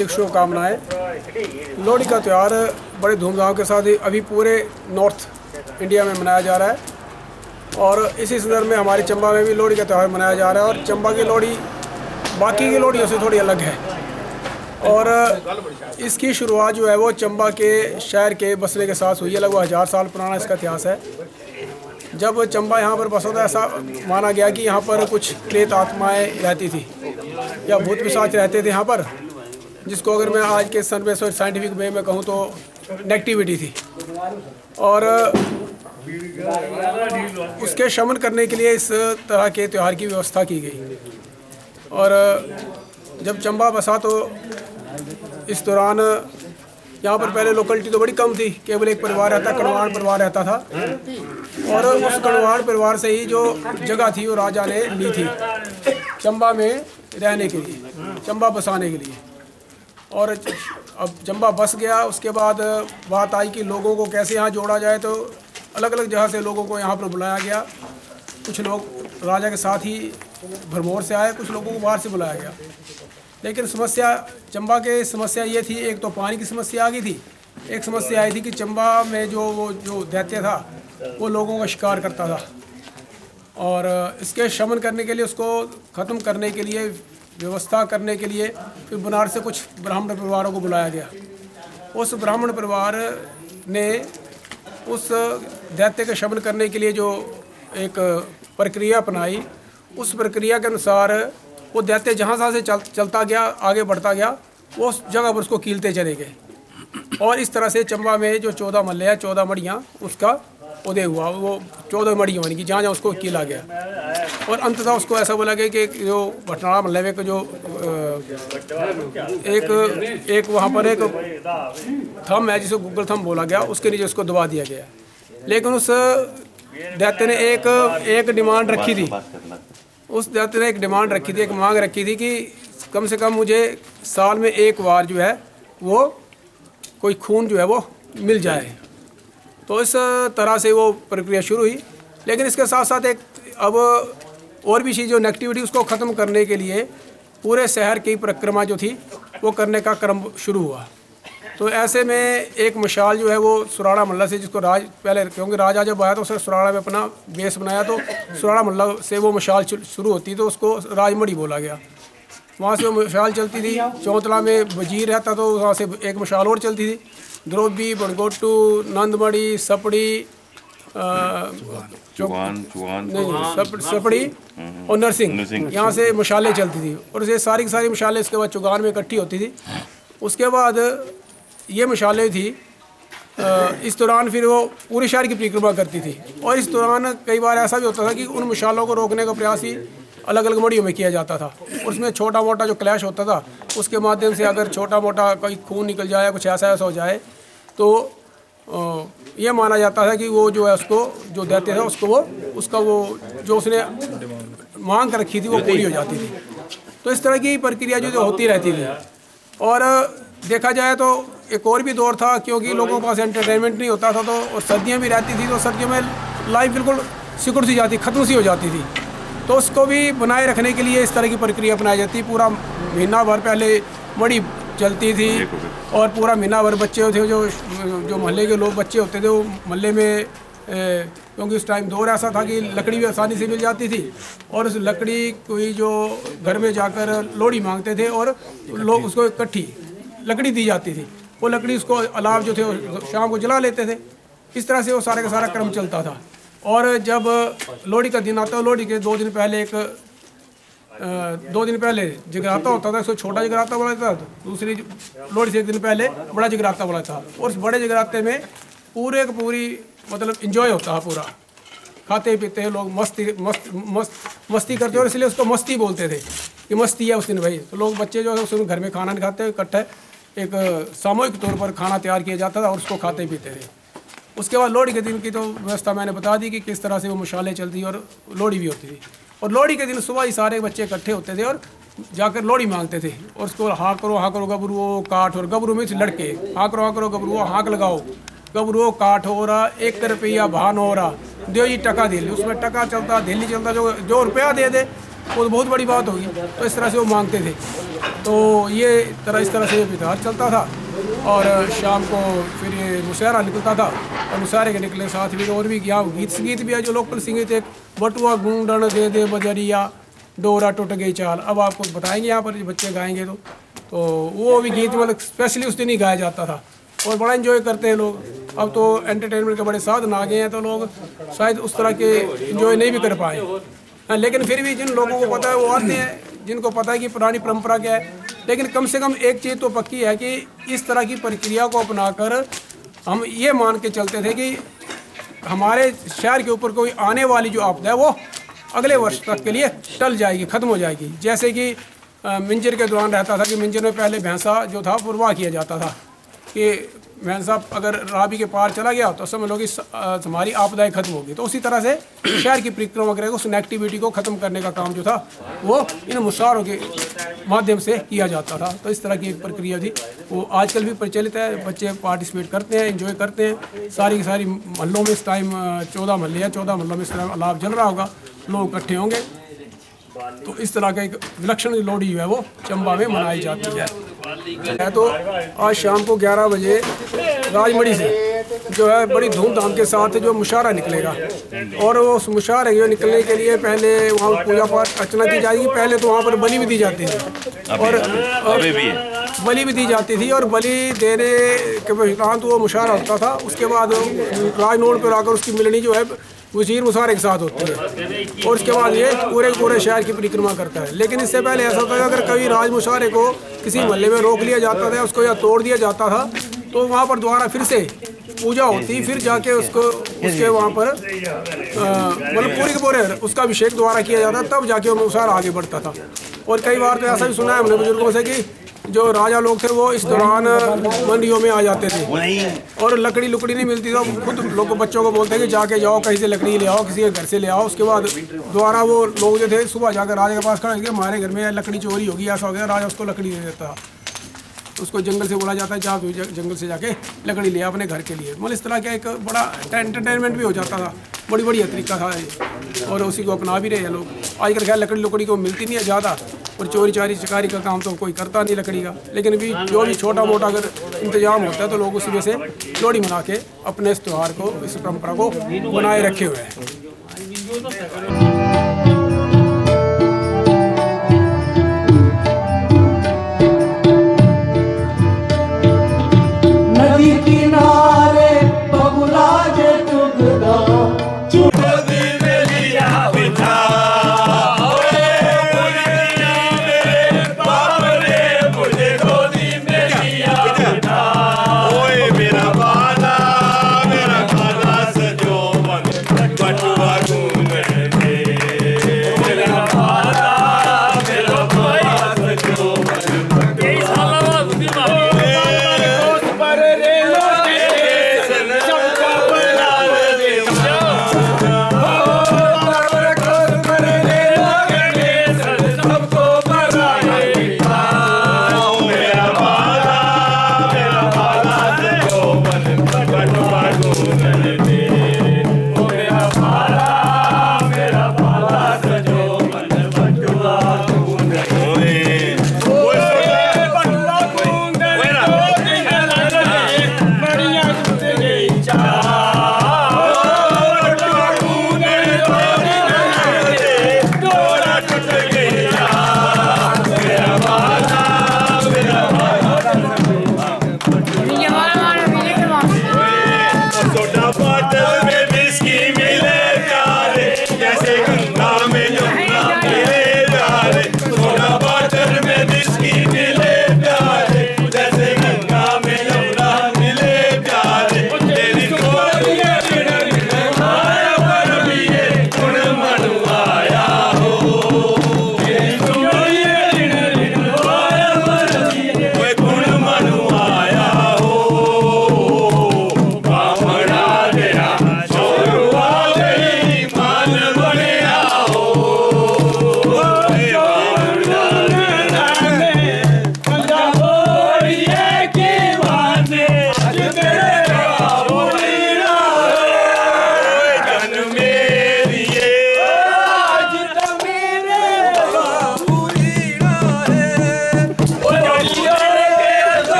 हार्दिक शुभकामनाएं। लोहड़ी का त्यौहार बड़े धूमधाम के साथ अभी पूरे नॉर्थ इंडिया में मनाया जा रहा है और इसी संदर्भ में हमारे चंबा में भी लोहड़ी का त्यौहार मनाया जा रहा है। और चंबा की लोहड़ी बाकी की लोहड़ियों से थोड़ी अलग है और इसकी शुरुआत जो है वो चंबा के शहर के बसने के साथ हुई है। लगभग 1000 साल पुराना इसका इतिहास है। जब चंबा यहाँ पर बसा था ऐसा माना गया कि यहाँ पर कुछ प्रेत आत्माएँ रहती थी या भूत पिशाच रहते थे यहाँ पर, जिसको अगर मैं आज के सन में साइंटिफिक वे में कहूँ तो नेगेटिविटी थी। और उसके शमन करने के लिए इस तरह के त्यौहार की व्यवस्था की गई। और जब चंबा बसा तो इस दौरान यहाँ पर पहले लोकेलिटी तो बड़ी कम थी, केवल एक परिवार रहता, कणवाण परिवार रहता था और उस कणवाण परिवार से ही जो जगह थी वो राजा ने ली थी चंबा में रहने के लिए, चंबा बसाने के लिए। और अब चंबा बस गया, उसके बाद बात आई कि लोगों को कैसे यहाँ जोड़ा जाए, तो अलग अलग जगह से लोगों को यहाँ पर बुलाया गया। कुछ लोग राजा के साथ ही भरमौर से आए, कुछ लोगों को बाहर से बुलाया गया। लेकिन समस्या चंबा के समस्या ये थी, एक तो पानी की समस्या आ गई थी, एक समस्या आई थी कि चंबा में जो दैत्य था वो लोगों का शिकार करता था और इसके शमन करने के लिए, उसको ख़त्म करने के लिए, व्यवस्था करने के लिए फिर बनारस से कुछ ब्राह्मण परिवारों को बुलाया गया। उस ब्राह्मण परिवार ने उस दैत्य के शमन करने के लिए जो एक प्रक्रिया अपनाई, उस प्रक्रिया के अनुसार वो दैत्य जहाँ से चलता गया, आगे बढ़ता गया, वो उस जगह पर उसको कीलते चले गए। और इस तरह से चंबा में जो 14 मल्ले हैं, 14 मड़ियाँ, उसका उदय हुआ। वो 14 मड़ियाँ बनी कि जहाँ जहाँ उसको कीला गया। और अंततः उसको ऐसा बोला गया कि जो भटनाड़ा मल्ले का जो एक वहाँ पर एक थम है जिसको गूगल थम बोला गया, उसके नीचे उसको दबा दिया गया। लेकिन उस दैत्य ने एक डिमांड रखी थी, उस दैत्य ने एक डिमांड रखी थी, एक मांग रखी थी कि कम से कम मुझे साल में एक बार जो है वो कोई खून जो है वो मिल जाए। तो इस तरह से वो प्रक्रिया शुरू हुई। लेकिन इसके साथ साथ एक अब और भी चीज़ जो नेगेटिविटी, उसको ख़त्म करने के लिए पूरे शहर की परिक्रमा जो थी वो करने का क्रम शुरू हुआ। तो ऐसे में एक मशाल जो है वो सुराड़ा मल्ला से, जिसको राज पहले, क्योंकि राजा जब आया तो उसने सुराड़ा में अपना बेस बनाया, तो सुराड़ा मल्ला से वो मशाल शुरू होती, तो उसको राजमढ़ी बोला गया। वहाँ से वो मशाल चलती थी। चौंतला में वजीर रहता तो वहाँ से एक मशाल और चलती थी। द्रोबी, बनगोटू, नंदमढ़ी, सपड़ी, सपड़ी और नरसिंह, यहाँ से मशालें चलती थी। और ये सारी की सारी मशालें इसके बाद चुगान में इकट्ठी होती थी। उसके बाद ये मशालें थी। इस दौरान फिर वो पूरे शहर की परिक्रमा करती थी। और इस दौरान कई बार ऐसा भी होता था कि उन मशालों को रोकने का प्रयास ही अलग अलग मड़ियों में किया जाता था। उसमें छोटा मोटा जो क्लैश होता था, उसके माध्यम से अगर छोटा मोटा कोई खून निकल जाए, कुछ ऐसा हो जाए, तो ये माना जाता था कि वो जो है उसको, जो दैत्य था उसको वो जो उसने मांग रखी थी वो पूरी हो जाती थी। तो इस तरह की प्रक्रिया जो होती रहती थी। और देखा जाए तो एक और भी दौर था, क्योंकि लोगों के पास एंटरटेनमेंट नहीं होता था, तो और सर्दियाँ भी रहती थी, तो सर्दियों में लाइफ बिल्कुल सिकुड़ सी जाती, ख़त्म सी हो जाती थी। तो उसको भी बनाए रखने के लिए इस तरह की प्रक्रिया अपनाई जाती। पूरा महीना भर पहले मड़ी चलती थी और पूरा महीना भर बच्चे थे, जो मोहल्ले के लोग बच्चे होते थे, वो मोहल्ले में, क्योंकि उस टाइम दौर ऐसा था कि लकड़ी भी आसानी से मिल जाती थी, और उस लकड़ी कोई जो घर में जाकर लोहड़ी मांगते थे और लोग उसको इकट्ठी लकड़ी दी जाती थी। वो लकड़ी उसको अलाव जो थे शाम को जला लेते थे। इस तरह से वो सारे का सारा क्रम चलता था। और जब लोहड़ी का दिन आता है, लोहड़ी के 2 दिन पहले 2 दिन पहले जगराता होता था। इसको छोटा जगराता बोला था, दूसरी लोहड़ी से 1 दिन पहले बड़ा जगराता बोला था। और उस बड़े जगराते में पूरे का पूरी मतलब इंजॉय होता है, पूरा खाते पीते हैं लोग, मस्ती करते हैं। और इसलिए उसको मस्ती बोलते थे कि मस्ती है उस दिन भाई। तो लोग बच्चे जो है उसमें घर में खाना नहीं खाते, इकट्ठे एक सामूहिक तौर पर खाना तैयार किया जाता था और उसको खाते पीते थे। उसके बाद लोहड़ी के दिन की तो व्यवस्था मैंने बता दी कि किस तरह से वो मशालें चलती और लोहड़ी भी होती थी। और लोहड़ी के दिन सुबह ही सारे बच्चे इकट्ठे होते थे और जाकर लोहड़ी मांगते थे। और उसको हाँ करो गबरुओ काठ, और गबरू में लड़के हाँ करो गबरुओ हाँक लगाओ, गबरुओ काठ हो रहा, 1 रुपया भान हो रहा, दो जी टका दे ली। उसमें टका चलता, दिल्ली चलता, जो रुपया दे दे वो तो बहुत बड़ी बात होगी। तो इस तरह से वो मांगते थे। तो ये इस तरह से बिहार चलता था और शाम को फिर ये मुशायरा निकलता था और मुशायरे के निकले साथ भी और भी यहाँ गीत संगीत भी है जो लोकल संगीत एक बटुआ गूंडन दे दे बजरिया डोरा टूट गई चाल। अब आपको बताएंगे यहाँ पर बच्चे गाएंगे तो वो भी गीत मतलब स्पेशली उस दिन ही गाया जाता था और बड़ा एंजॉय करते हैं लोग। अब तो एंटरटेनमेंट के बड़े साधन आ गए हैं तो लोग शायद उस तरह के एंजॉय नहीं भी कर पाए, लेकिन फिर भी जिन लोगों को पता है वो आते हैं, जिनको पता है कि पुरानी परंपरा क्या है। लेकिन कम से कम एक चीज़ तो पक्की है कि इस तरह की प्रक्रिया को अपनाकर हम ये मान के चलते थे कि हमारे शहर के ऊपर कोई आने वाली जो आपदा है वो अगले वर्ष तक के लिए टल जाएगी, ख़त्म हो जाएगी। जैसे कि मिंजर के दौरान रहता था कि मिंजर में पहले भैंसा जो था पुरवाह किया जाता था कि भैंसा अगर रावी के पार चला गया तो समझ लो कि हमारी आपदाएं खत्म होगी। तो उसी तरह से शहर की परिक्रमा वगैरह उस नेगेटिविटी को ख़त्म करने का काम जो था वो इन मुशायरों के माध्यम से किया जाता था। तो इस तरह की एक प्रक्रिया थी, वो आजकल भी प्रचलित है। बच्चे पार्टिसिपेट करते हैं, एंजॉय करते हैं। सारी की सारी महलों में इस टाइम 14 महल्ले हैं, 14 महलों में इस टाइम अलाव चल रहा होगा, लोग इकट्ठे होंगे। तो इस तरह का एक विलक्षण लोहड़ी जो है वो चंबा में मनाई जाती है। तो आज शाम को 11 बजे राजमढ़ी से जो है बड़ी धूमधाम के साथ जो मुशायरा निकलेगा और उस मुशायरे जो निकलने के लिए पहले वहाँ पूजा पाठ अर्चना की जाएगी। पहले तो वहाँ पर बलि भी दी जाती थी और बलि भी दी जाती थी और बलि देने के उपरांत वो मुशायरा होता था। उसके बाद राजनोड़ पर आकर उसकी मिलनी जो है वज़ीर मुशायरे के साथ होती है और उसके बाद ये पूरे शहर की परिक्रमा करता है। लेकिन इससे पहले ऐसा होता है अगर कभी राज मुशायरे को किसी मोहल्ले में रोक लिया जाता था, उसको या तोड़ दिया जाता था, तो वहाँ पर दोबारा फिर से पूजा होती, फिर जाके उसके वहाँ पर मतलब पूरे के पूरे उसका अभिषेक दोबारा किया जाता, तब जाके वो मुशायरा आगे बढ़ता था। और कई बार तो ऐसा भी सुना है हमने बुजुर्गों से कि जो राजा लोग थे वो इस दौरान मंडियों में आ जाते थे और लकड़ी नहीं मिलती तो खुद लोग बच्चों को बोलते हैं कि जाके जाओ कहीं से लकड़ी ले आओ, किसी के घर से ले आओ। उसके बाद दोबारा वो लोग जो थे सुबह जाकर राजा के पास खड़े कि हमारे घर में लकड़ी चोरी होगी, ऐसा हो गया। राजा उसको लकड़ी दे देता, उसको जंगल से बोला जाता है जा तू जंगल से जाके लकड़ी ले अपने घर के लिए। मतलब इस तरह का एक बड़ा एंटरटेनमेंट भी हो जाता था, बड़ी बढ़िया तरीका था ये और उसी को अपना भी रहे हैं लोग। आजकल क्या लकड़ी को मिलती नहीं है ज़्यादा और चोरी चारी शिकारी का काम तो कोई करता नहीं लकड़ी का। लेकिन अभी जो भी छोटा मोटा अगर इंतजाम होता है तो लोग उसी में से लोहड़ी मना के अपने इस त्यौहार को, इस परंपरा को बनाए रखे हुए हैं। नदी किनारे बबुला जे टुकड़ा गोदी में लिया बिठा, मेरे बाप ने मुझे गोदी में लिया बिठा। ओए मेरा बाला सजो मन बटुआ घूमे थे।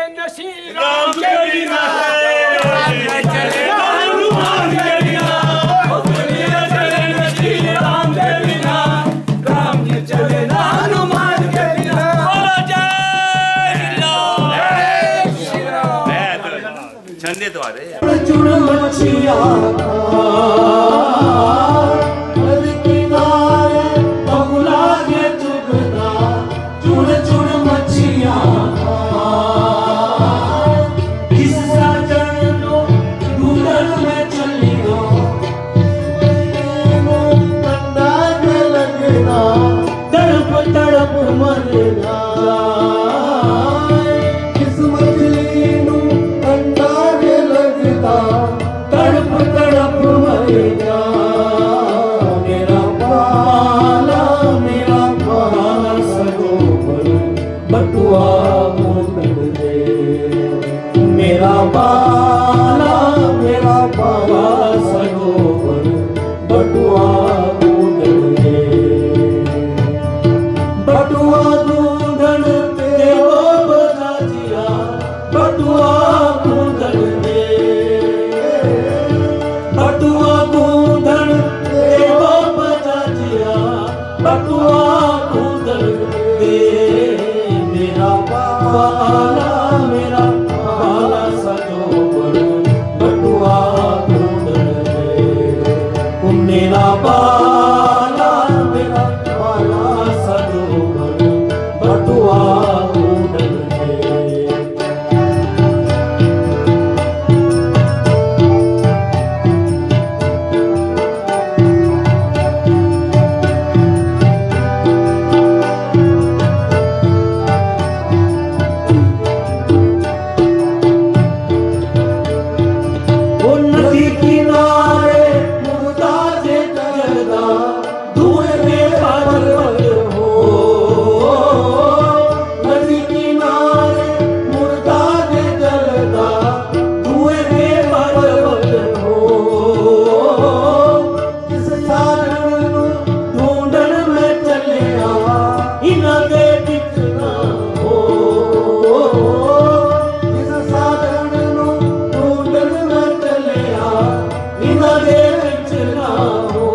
नसीब राम के बिना है, चले ना हनुमान के बिना, दुनिया चले नसीब राम के बिना, राम जी चले ना हनुमान के बिना। बोलो जय श्री राम। छंदे तो आ रहे चुन मछिया नदी किनारे बगुला के चुगता, चुन चुन मछिया किस साजन लो ढूंढन में चली हो, कंधा के लगना तड़प तड़प मरना, किस मछली नू कंधा के लगता तड़प तड़प मरना, मेरा पाला सरोवर बटुआ मोतन दे, मेरा पाला सरोवर बटुआ मोतन दे, बटुआ दूधन देवो बजाजिया, बटुआ दूधन दे, बटुआ दूधन देवो बजाजिया, बटुआ दूधन दे, मेरा पाला सरोवर बटुआ दूधन दे, मेरा पाला सरोवर बटुआ दूधन दे। नदी किनारे मुर्दाज जगदा, धुएं में पर्वत हो, नदी किनारे मुर्दाज जगदा, धुएं में पर्वत हो, किस साजन ढूंढन में चले इना दे दिखना हो, किस साजन ढूंढन में चले इना दे दिखना हो,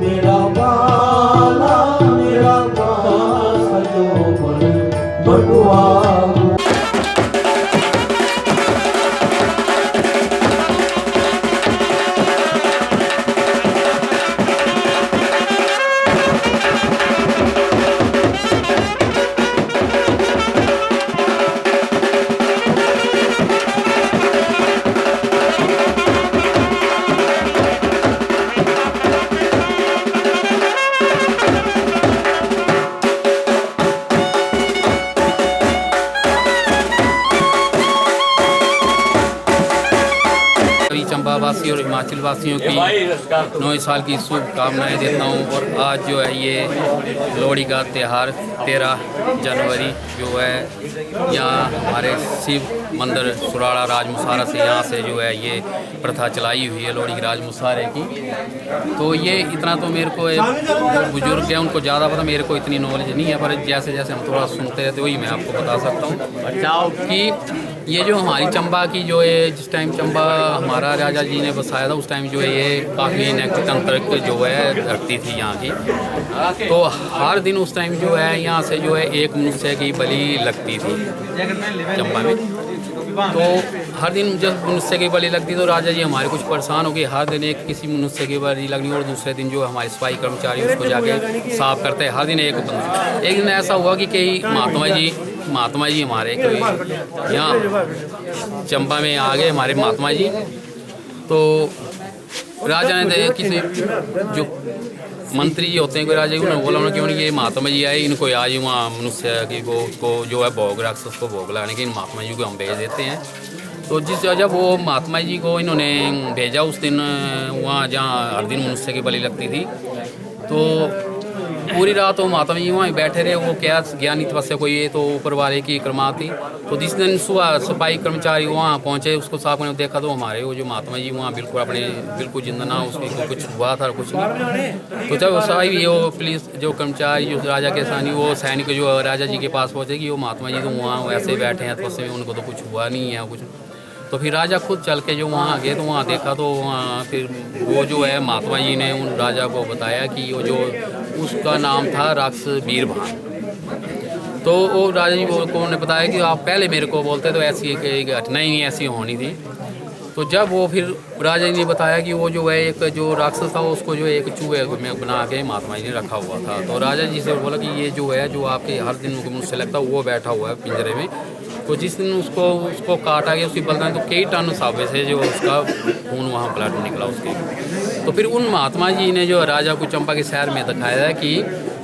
मेरा पाला सरोवर बटुआ। सभी चंबा वासी और हिमाचल वासियों की नए साल की शुभकामनाएं देता हूं। और आज जो है ये लोहड़ी का त्यौहार 13 जनवरी जो है यहाँ हमारे शिव मंदिर सुराड़ा राजमुसारा से यहाँ से जो है ये प्रथा चलाई हुई है लोहड़ी की राजमुसारे की। तो ये इतना तो मेरे को जो बुजुर्ग है उनको ज़्यादा पता, मेरे को इतनी नॉलेज नहीं है, पर जैसे जैसे हम थोड़ा सुनते रहते वही मैं आपको बता सकता हूँ कि ये जो हमारी चंबा की जो है जिस टाइम चंबा हमारा राजा जी ने बसाया था उस टाइम जो है ये काफ़ी तंत्र जो है धरती थी यहाँ की। तो हर दिन उस टाइम जो है यहाँ से जो है एक मनुष्य की बलि लगती थी चंबा में। तो हर दिन जब मनुष्य की बलि लगती तो राजा जी हमारे कुछ परेशान हो गए, हर दिन एक किसी मनुष्य की बलि लगनी और दूसरे दिन जो हमारे सफाई कर्मचारी उसको जाके साफ करते हैं। हर दिन एक दिन ऐसा हुआ कि कई महात्मा जी हमारे कोई यहाँ चंबा में आ गए हमारे महात्मा जी। तो राजा ने किसी जो मंत्री जी होते हैं कोई राजा उन्होंने बोला उन्होंने क्यों ये महात्मा जी आए, इनको आज वहाँ मनुष्य की को जो है भोग राक्षस को भोग लगाने के इन महात्मा जी को हम भेज देते हैं। तो जिस जब वो महात्मा जी को इन्होंने भेजा उस दिन वहाँ जहाँ हर दिन मनुष्य की बलि लगती थी, तो पूरी रात वो महात्मा जी वहाँ बैठे रहे। वो क्या ज्ञानी तपस्या कोई ये तो ऊपर वाले की क्रमा थी। तो जिस दिन सुबह सफाई कर्मचारी वहाँ पहुँचे, उसको साहब ने देखा तो हमारे वो जो महात्मा जी वहाँ बिल्कुल जिंदा ना, उसको कुछ हुआ था कुछ नहीं। तो जब सफाई वो पुलिस जो कर्मचारी जो राजा के सानी वो सैनिक जो राजा जी के पास पहुँचे कि वो महात्मा जी तो वहाँ वैसे बैठे हैं तपस्या में, उनको तो कुछ हुआ नहीं है कुछ। तो फिर राजा खुद चल के जो वहाँ गए तो वहाँ देखा तो वहाँ फिर वो जो है महात्मा जी ने उन राजा को बताया कि वो जो उसका नाम था राक्षस वीरभान। तो वो राजा जी को ने बताया कि आप पहले मेरे को बोलते तो ऐसी घटना ही नहीं ऐसी होनी थी। तो जब वो फिर राजा जी ने बताया कि वो जो है एक जो राक्षस था उसको जो एक चूहे में बना के महात्मा जी ने रखा हुआ था। तो राजा जी से बोला कि ये जो है जो आपके हर दिन मुझसे लगता है वो बैठा हुआ है पिंजरे में। तो जिस दिन उसको काटा गया उसकी बलदान तो कई टन साबे से जो उसका खून वहाँ ब्लड निकला उसके। तो फिर उन महात्मा जी ने जो राजा को चंपा के शहर में दिखाया है कि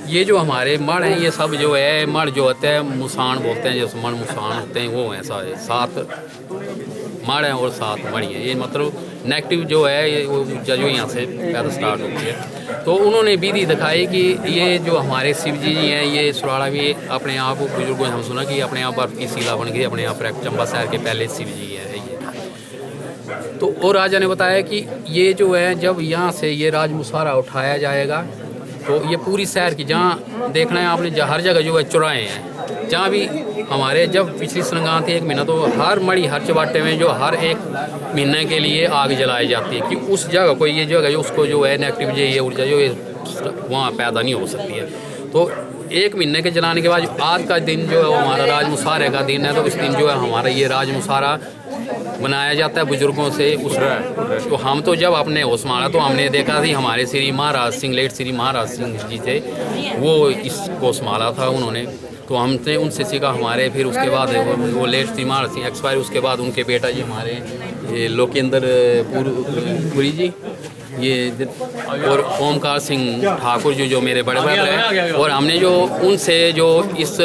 ये जो हमारे मण हैं ये सब जो है मण जो होते हैं मुसान बोलते हैं, जो मण मुसान होते हैं वो ऐसा है 7 मण हैं और 7 मणि हैं। ये मतलब नेगेटिव जो है ये वो ऊर्जा जो यहाँ से पैदा स्टार्ट होती है। तो उन्होंने विधि दिखाई कि ये जो हमारे शिव जी हैं ये सुराड़ा भी अपने आप बुजुर्गों ने हम सुना कि अपने आप बर्फ की शिला बन गई अपने आप चंबा शहर के पहले शिव जी है ये। तो और राजा ने बताया कि ये जो है जब यहाँ से ये राजमुसारा उठाया जाएगा तो ये पूरी शहर की जहाँ देखना है आपने हर जगह जो है चौराहे हैं जहाँ भी हमारे जब पिछली संक्रांति 1 महीना तो हर मड़ी हर चबाटे में जो हर 1 महीने के लिए आग जलाई जाती है कि उस जगह कोई ये जगह जो उसको जो है नेगेटिव जो ये ऊर्जा जो वहाँ पैदा नहीं हो सकती है। तो 1 महीने के जलाने के बाद आज का दिन जो है वो हमारा राजमुसारे का दिन है। तो इस दिन जो है हमारा ये राजमुसारा बनाया जाता है बुजुर्गों से उस। तो हम तो जब अपने होश मारा तो हमने देखा थी हमारे श्री महाराज सिंह लेट श्री महाराज सिंह जी थे वो इसको संभाला था उन्होंने। तो हमने उनसे सीखा हमारे फिर उसके बाद वो लेट श्री महाराज सिंह एक्सपायर उसके बाद उनके बेटा जी हमारे लोकेंद्र पुरी जी ये और ओमकार सिंह ठाकुर जी जो मेरे बड़े बड़े हैं। और हमने जो उनसे जो इस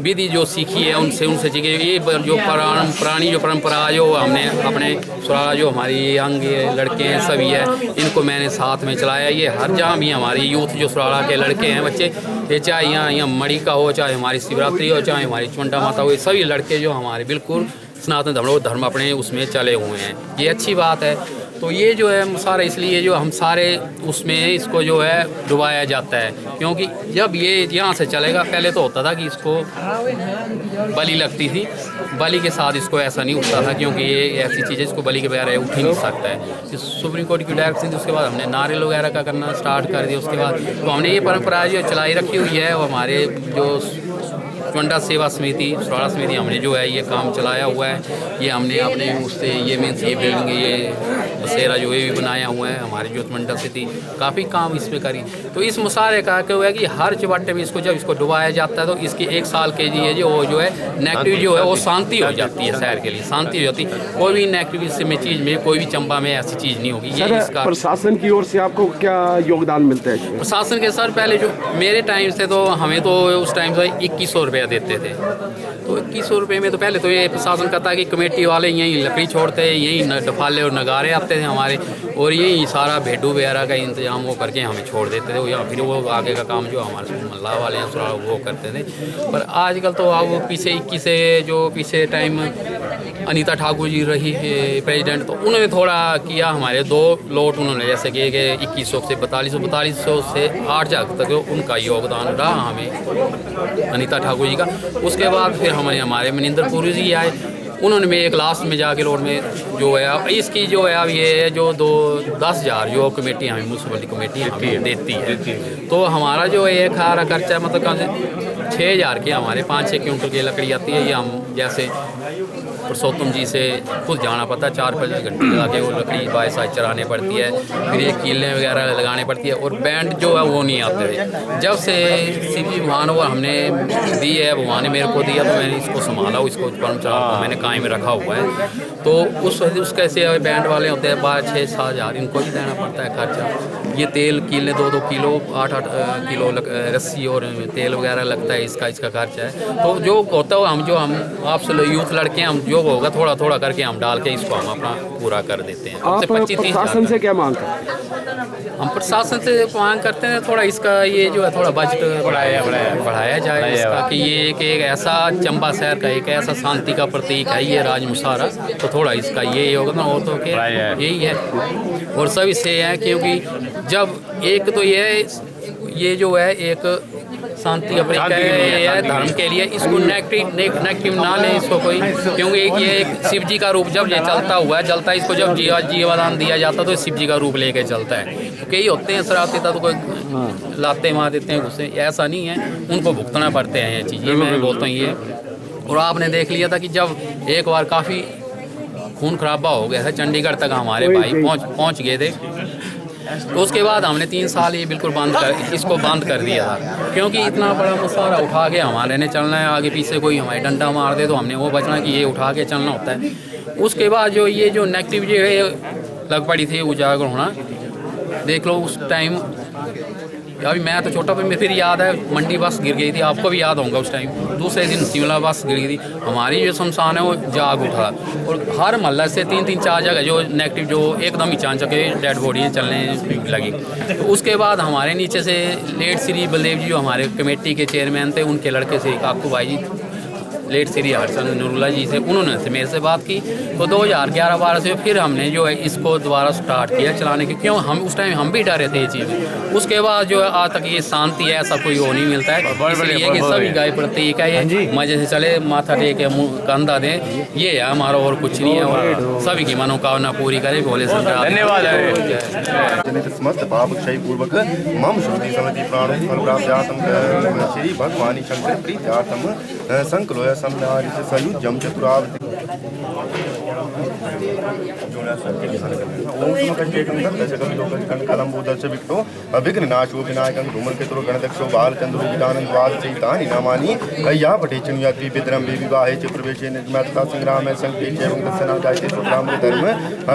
विधि जो सीखी है उनसे सीखी ये जो पुरानी जो परंपरा जो हमने अपने सुराड़ा जो हमारी यंग लड़के हैं सभी है इनको मैंने साथ में चलाया। ये हर जहाँ भी हमारी यूथ जो सुराड़ा के लड़के हैं बच्चे ये चाहे यहाँ मड़ी का हो चाहे हमारी शिवरात्रि हो चाहे हमारी चुंडा माता हो, ये सभी लड़के जो हमारे बिल्कुल सनातन धर्म अपने उसमें चले हुए हैं। ये अच्छी बात है। तो ये जो है सारा इसलिए जो हम सारे उसमें इसको जो है डुबाया जाता है क्योंकि जब ये यहाँ से चलेगा पहले तो होता था कि इसको बलि लगती थी, बलि के साथ इसको ऐसा नहीं उठता था क्योंकि ये ऐसी चीज़ है इसको बलि के बगैर उठ ही नहीं सकता है। सुप्रीम कोर्ट की डायरेक्शन थी उसके बाद हमने नारियल वगैरह का करना स्टार्ट कर दिया। उसके बाद तो हमने ये परंपरा जो चलाई रखी हुई है और हमारे जो चुंडा सेवा समिति सुराड़ा समिति हमने जो है ये काम चलाया हुआ है। ये हमने अपने उससे ये मीन्स ये बिल्डिंग ये बसेरा जो ये भी बनाया हुआ है हमारी जो मंडल से थी काफ़ी काम इसमें करी। तो इस मुसारे का क्या हुआ है कि हर चबाटे में इसको जब इसको डुबाया जाता है तो इसकी 1 साल के लिए जो है नेगेटिव जो है वो शांति हो जाती है, शहर के लिए शांति हो जाती है। कोई भी नेगेटिव इसमें चीज़ में कोई भी चंबा में ऐसी चीज़ नहीं होगी। ये इसका प्रशासन की ओर से आपको क्या योगदान मिलता है? प्रशासन के सर पहले जो मेरे टाइम से तो हमें तो उस टाइम से 2100 रुपया देते थे। तो 2100 रुपये में तो पहले तो ये प्रशासन कहता है कि कमेटी वाले यहीं लकड़ी छोड़ते हैं, यहीं डफाले और नगारे आते थे हमारे और यही सारा भेडू वगैरह का इंतजाम वो करके हमें छोड़ देते थे या फिर वो आगे का काम जो हमारे मल्लाह वाले हैं वो करते थे। पर आजकल तो अब पीछे 21 से जो पीछे टाइम अनीता ठाकुर जी रही प्रेसिडेंट तो उन्होंने थोड़ा किया हमारे 2 लोट उन्होंने जैसे कि 2100 से 4200 से 8,000 तक उनका योगदान रहा हमें अनीता ठाकुर जी का। उसके बाद फिर हमारे मनिंदर पुरी जी आए उन्होंने में एक लास्ट में जाके रोड में जो है अब इसकी जो है अब ये जो 10,000 जो कमेटी हमें म्यूनसिपलिटी कमेटी हमें देती है तो हमारा जो है एक खारा खर्चा मतलब कम से 6,000 के हमारे 5-6 क्विंटल की लकड़ी आती है। ये हम जैसे पुरुषोत्तम जी से खुद जाना पड़ता है 4-5 घंटे लगा के वो लकड़ी बाय साइज चराने पड़ती है फिर ये कीलें वगैरह लगाने पड़ती है और बैंड जो है वो नहीं आते थे। जब से शिव जी भगवान वो हमने दी है भगवान ने मेरे को दिया तो मैंने इसको संभाला इसको मैंने कायम रखा हुआ है। तो उस कैसे बैंड वाले होते हैं 12-6-7 हज़ार इनको भी देना पड़ता है खर्चा। ये तेल कीले 2-2 किलो 8-8 किलो रस्सी और तेल वगैरह लगता है इसका खर्चा है। तो जो होता है हम आपसे यूथ लड़के हम जो होगा थोड़ा थोड़ा करके हम डाल के इसको हम अपना पूरा कर देते हैं। आप प्रशासन से क्या मांग करते हैं? हम प्रशासन से मांग करते हैं थोड़ा इसका ये जो है थोड़ा बजट बढ़ाया जाए इसका, कि ये एक ऐसा चंबा शहर का एक ऐसा शांति का प्रतीक है ये राजमुसारा, तो थोड़ा इसका ये योगदान हो तो के यही है। और सभी से है क्योंकि जब एक तो ये जो है एक शांति अपने है धर्म के लिए, इसको नेगेटिव ना ले इसको कोई, क्योंकि ये एक शिव जी का रूप जब ये चलता हुआ है जलता है, इसको जब जीवदान दिया जाता है तो शिव जी का रूप लेके चलता है। तो कई होते हैं शरारती तो कोई लाते मार देते हैं गुस्से, ऐसा नहीं है, उनको भुगतना पड़ते हैं ये चीज़ें, मैं बोलता हूँ ये। और आपने देख लिया था कि जब एक बार काफ़ी खून खराबा हो गया था, चंडीगढ़ तक हमारे भाई पहुँच गए थे, तो उसके बाद हमने 3 साल ये बिल्कुल इसको बंद कर दिया था, क्योंकि इतना बड़ा मुसारा उठा के हमारे ने चलना है, आगे पीछे कोई हमारे डंडा मार दे तो हमने वो बचना कि ये उठा के चलना होता है। उसके बाद जो ये जो नेगेटिव जो है लग पड़ी थी उजागर होना, देख लो उस टाइम, अभी मैं तो छोटा पर फिर याद है मंडी बस गिर गई थी, आपको भी याद होगा उस टाइम, दूसरे दिन शिमला बस गिर गई थी, हमारी जो शमशान है वो जाग उठा, और हर मोहल्ले से 3-4 जगह जो नेगेटिव जो एकदम ही चांचक डेड बॉडी चलने लगी। तो उसके बाद हमारे नीचे से लेट श्री बलदेव जी जो हमारे कमेटी के चेयरमैन थे, उनके लड़के से काकू भाई जी लेट श्री हरसन नूरुल्ला जी से, उन्होंने से मेरे से बात की, तो 2011-12 से फिर हमने जो है इसको दोबारा स्टार्ट किया चलाने के, क्यों हम उस टाइम हम भी डरे थे ये चीज़। उसके बाद जो है आज तक ये शांति है, ऐसा कोई हो नहीं मिलता है, इसलिए कि सभी गाय प्रतीक है ये, मजे से चले, माथा टेक के कंधा दें, ये है हमारा, और कुछ नहीं है, और सभी की मनोकामना पूरी करें, भोले शंकर धन्यवाद। समस्त पाप क्षय पूर्वक मम श्रुति समति प्राण फल प्राप्त्यार्थम श्री भगवानी शंकर प्रीत्यार्थम संकलोय समनारि सयुज्यम चतुरावृत्ति ओम समकटेकं दशकं लोकजकं कलंबोदर्श विक्तो अभिघ्ननाशो विनायकं धूमकेतुरो गणदक्षो बालचंद्रो विदानं द्वादशैतानि नामानि कय्या पठेचनु यात्री पितरं विवाहे च प्रवेशे निर्मतता संग्रामे संकेचे एवं दर्शना जायते सुराम धर्म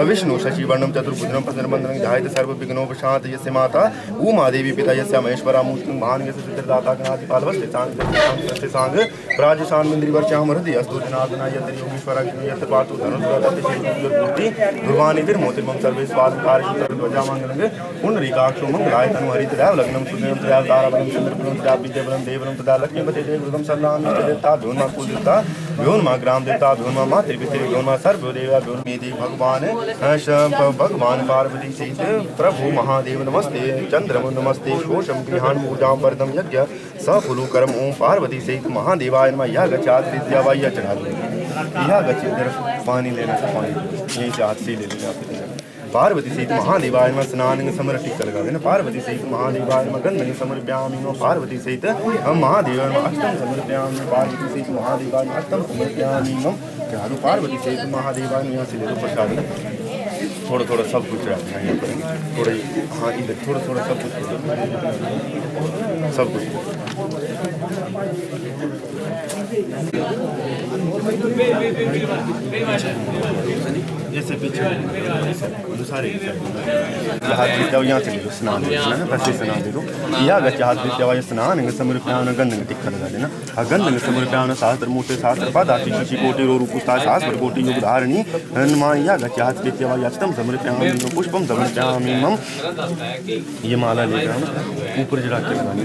विष्णु शशिवर्णं चतुर्भुजं पद्मबंधनं ध्यायते सर्वविघ्नोपशांत यस्य माता उमा देवी पिता यस्य महेश्वरा मूर्तिं महान यस्य सिद्धिदाता गणाधिपालवस्य सांग सांग राजशान इंद्रिवर्चाम हृदय अस्तुजनादना यत्र योगेश्वरा यत्र पातु धनुर्धरति भगवान निर्मोतिर्मं सर्वे स्वादकारक ध्वजामंगलंग पुंडरीकाक्षो मंगलाय तनु हरितराव लग्नं सुदयं त्रयाव ताराबलं चंद्रबलं त्रयाव विद्याबलं देवलं तदा लक्ष्मीपते देवृतं सल्लाम देवता भ्योन्मा कुलदेवता भ्योन्मा ग्राम देवता भ्योन्मा मातृपितृ भ्योन्मा सर्वदेवा भ्योन्मेति भगवान पार्वती सहित प्रभु महादेव नमस्ते चंद्रम नमस्ते कोशम गृहान पूजां परदम यज्ञ सफुलु कर्म ओम पार्वती सहित महादेवाय नमः। यह गच्छात विद्या वाया चढ़ा दो, यह गच्छ इधर पानी लेना था, पानी यहीं से हाथ से ले लेना आप। पार्वती सहित महादेवाय नमः स्नान समर टिक्का लगा देना, पार्वती सहित महादेवाय नमः गंध समर्पयामि नमः, पार्वती सहित महादेवाय नमः अष्टम समर्पयामि, पार्वती सहित महादेवाय नमः अष्टम समर्पयामि नमः, पार्वती सहित महादेवाय नमः। यहाँ से ले लो प्रसाद, थोड़ा थोड़ा सब कुछ रखना है यहाँ पर, थोड़ा हाँ इधर थोड़ा थोड़ा सब कुछ जैसे पीछे सारे यहाँ से ले लो, स्नान देना है, वैसे स्नान दे दो। यह गच्छात विद्या स्नान समर्पयामि गंध टिक्का लगा देना, गंध समर्पयामि सहस्र मूर्ति सहस्र पदाति शिशि कोटि रूपुस्ता सहस्र कोटि योग धारिणी हनुमान। यह गच्छात विद्या अष्टम समर्पयामि पुष्पम समर्पयामि मम। ये माला लेकर हम ऊपर चढ़ा के लगानी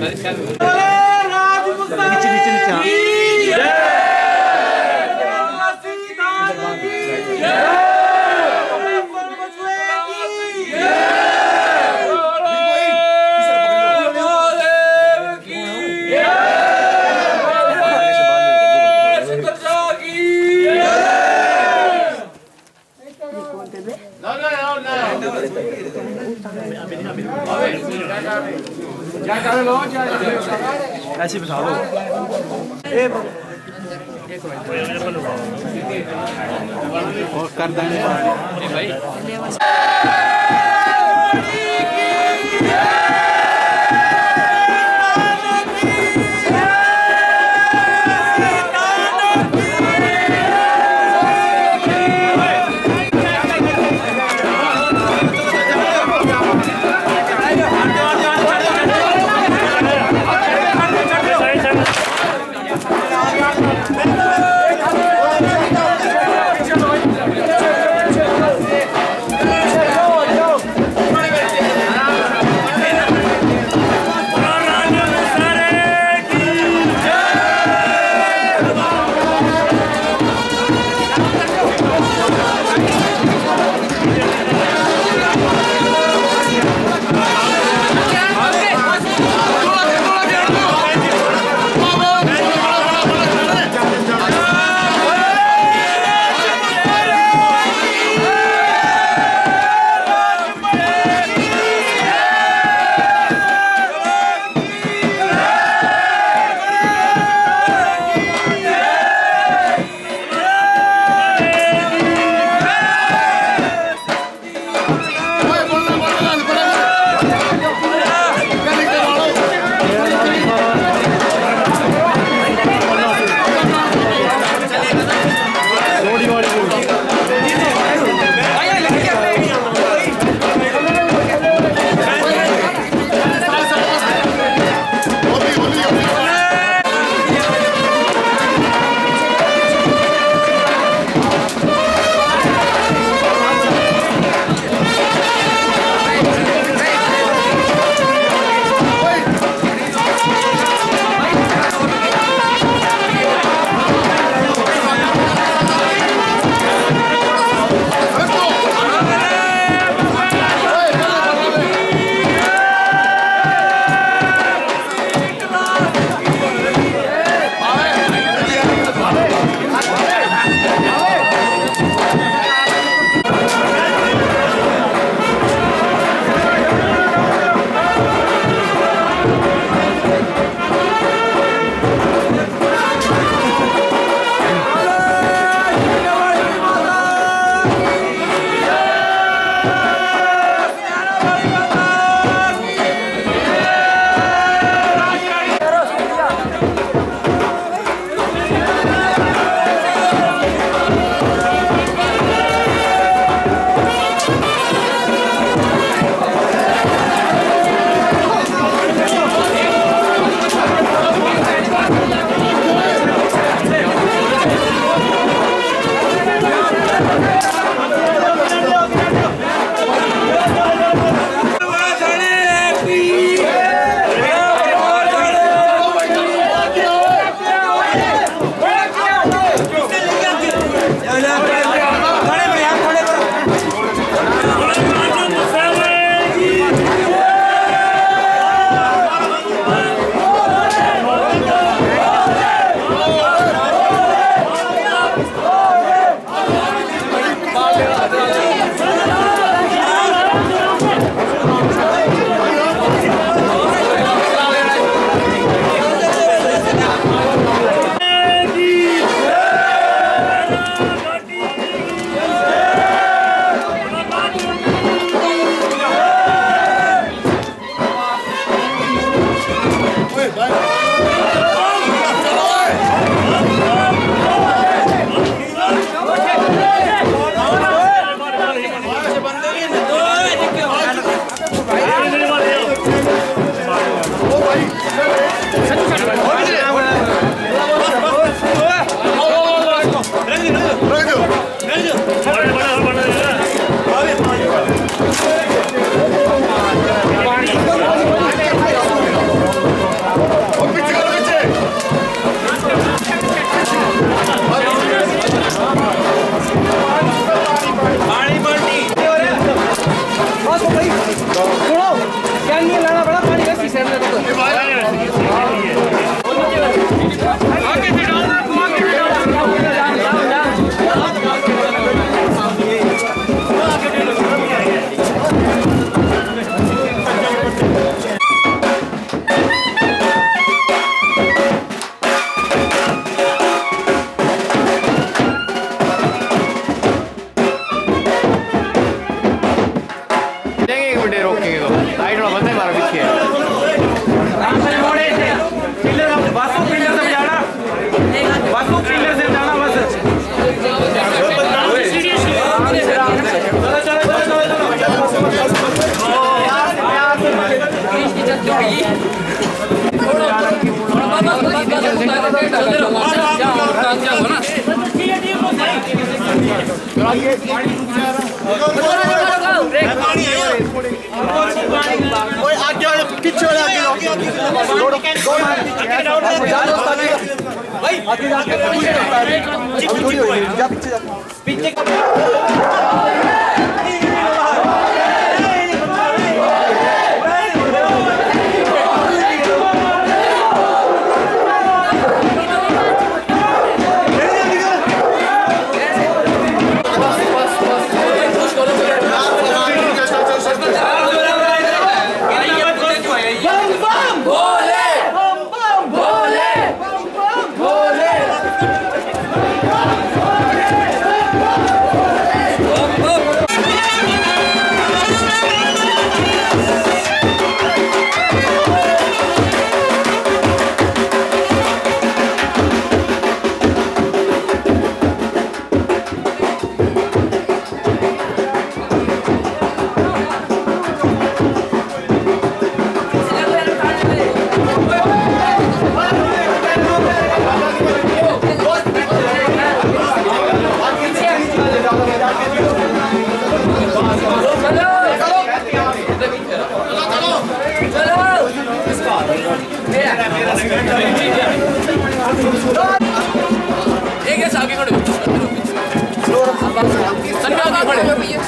ऐसे बिठा लो। और कर देंगे भाई।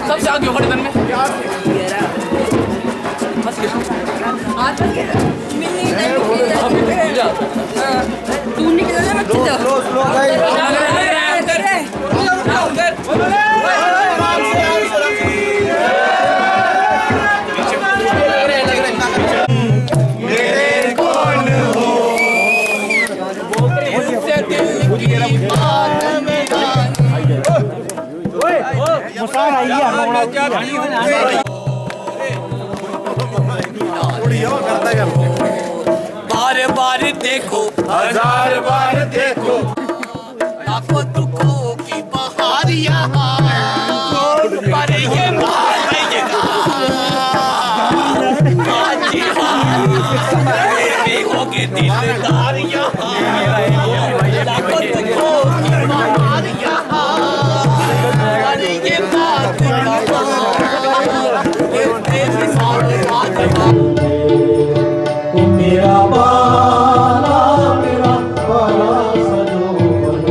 सबसे आगे खड़े तन में तू निकल जा मत बार बार देखो, हजार बार देखो, लाखों दुखों की बहार यहाँ, पर ये देखोगे दिलदार यहाँ, लाखों दुखों की बहार यहाँ, पर ये बात मेरा बाला मेरा बाला सजोवन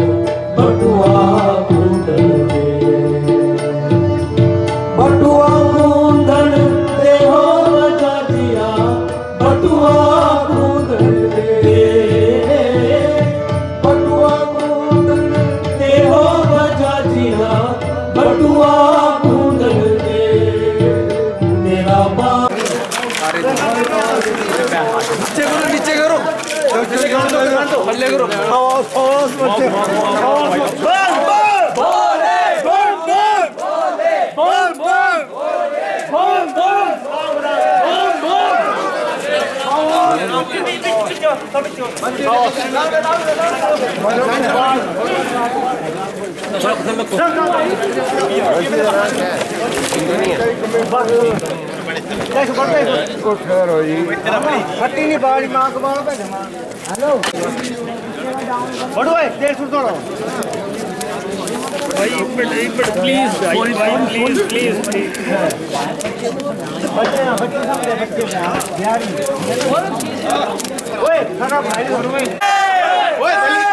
बटुआ कूंदन दे हो बजा दिया बटुआ कूंदन दे हो बजा दिया बटुआ कूंदन दे मेरा नीचे करो पल्ले करो फटी नहीं बाड़ी मां को बाल पे हेलो बड़ो है देख सुन थोड़ा भाई एक मिनट प्लीज प्लीज बच्चे बिहारी ओए खाना भाई दोनों में ओए जल्दी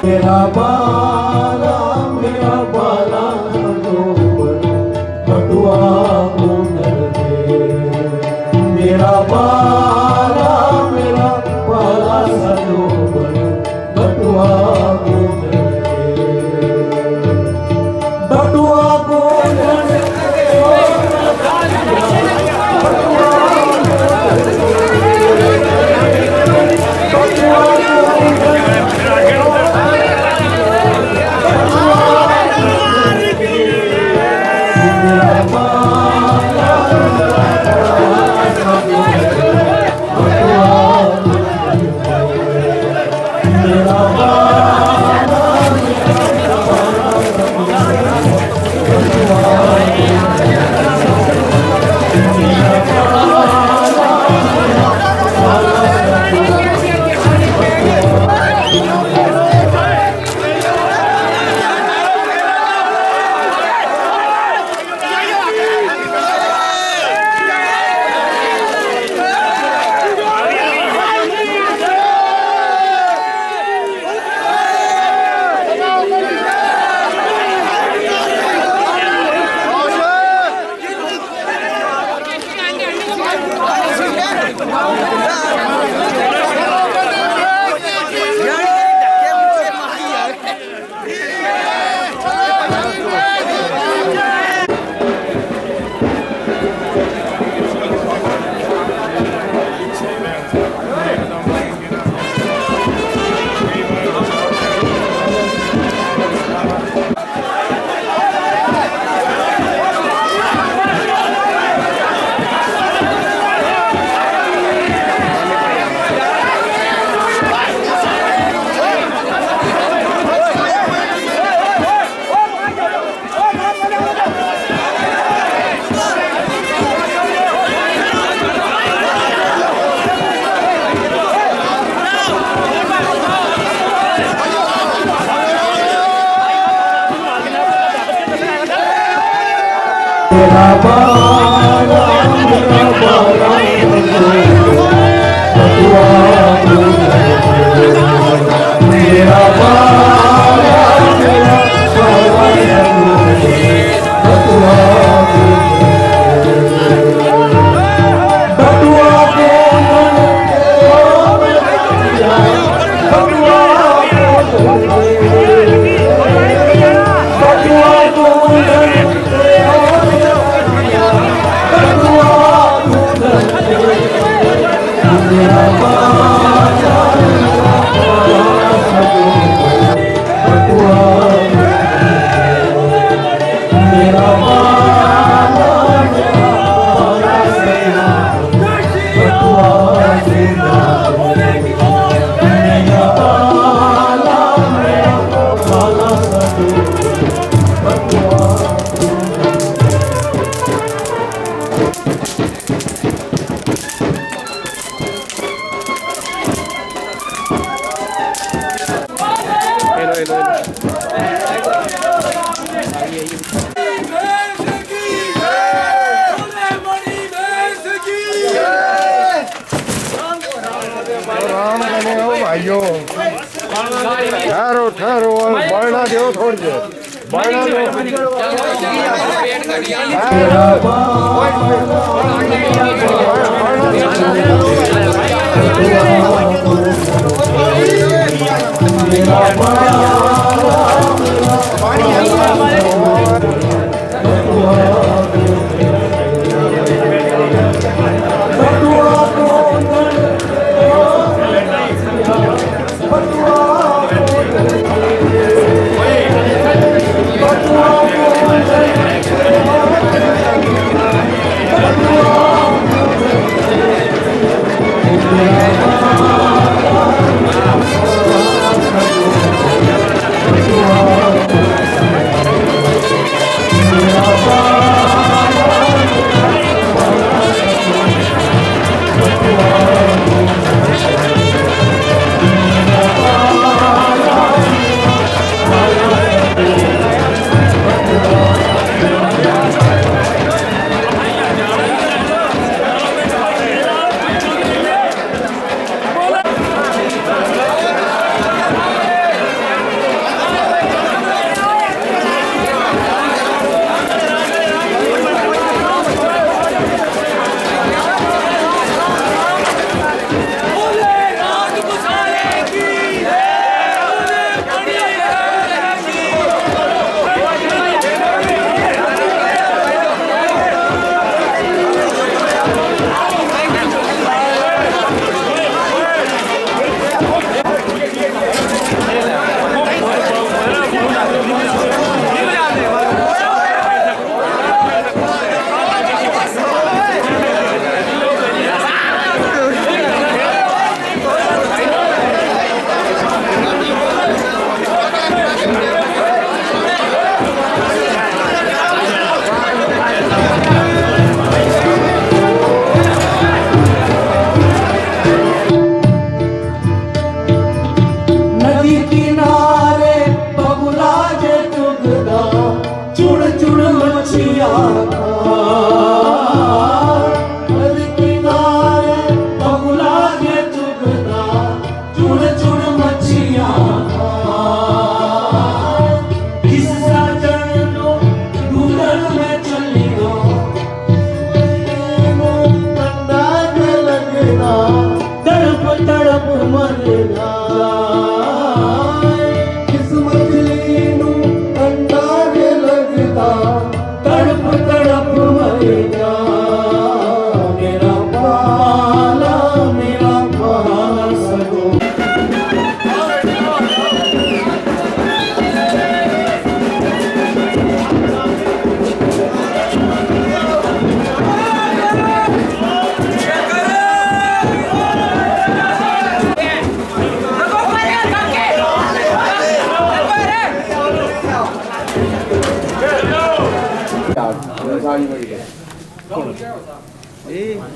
मेरा बाला बटुआ मेरा बाला मेरा बाला सरोवर बटुआ बटुआ मेरा बाला मेरा बाला बटुआ मेरा बाला मेरा बाला बटुआ मेरा राम बने हो भाइयों, ठहरो ठहरो, बढ़ना दो थोड़ी देर, बढ़ना दो।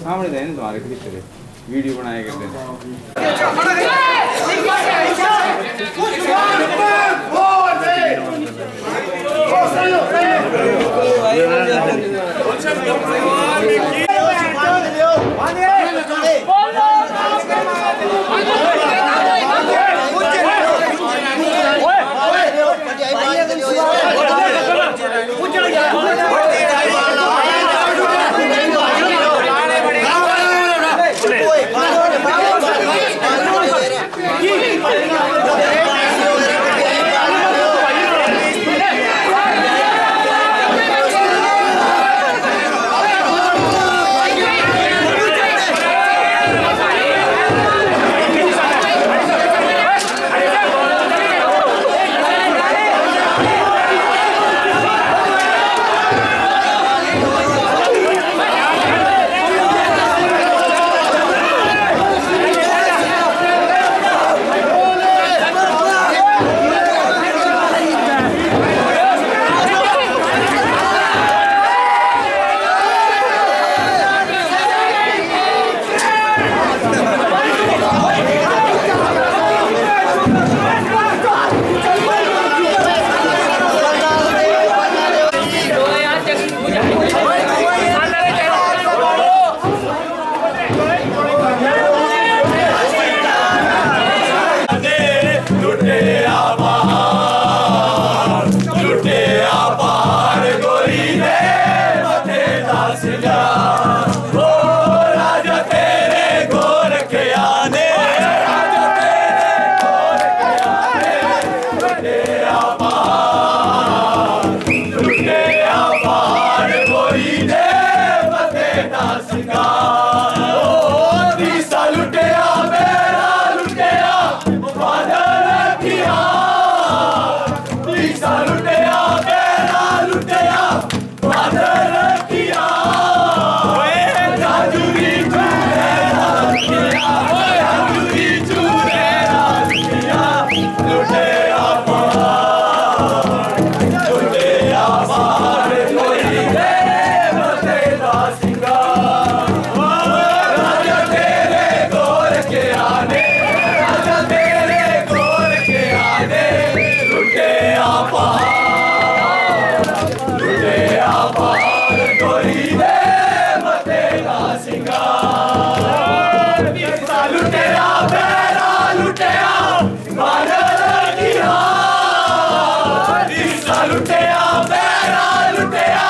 सामने थे तुम्हारे पिछले वीडियो बनाए करते लुटेरा बेरा लुटेरा बादल की हार दिशा लुटेरा बेरा लुटेरा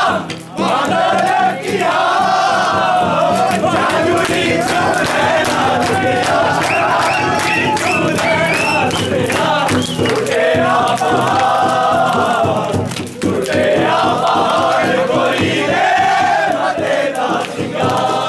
बादल की हार जादूरी चुड़ैला लुटेरा जादूरी चुड़ैला लुटेरा लुटेरा पहाड़ लुटेरा पहाड़ कोई रे मतेरा सिंगार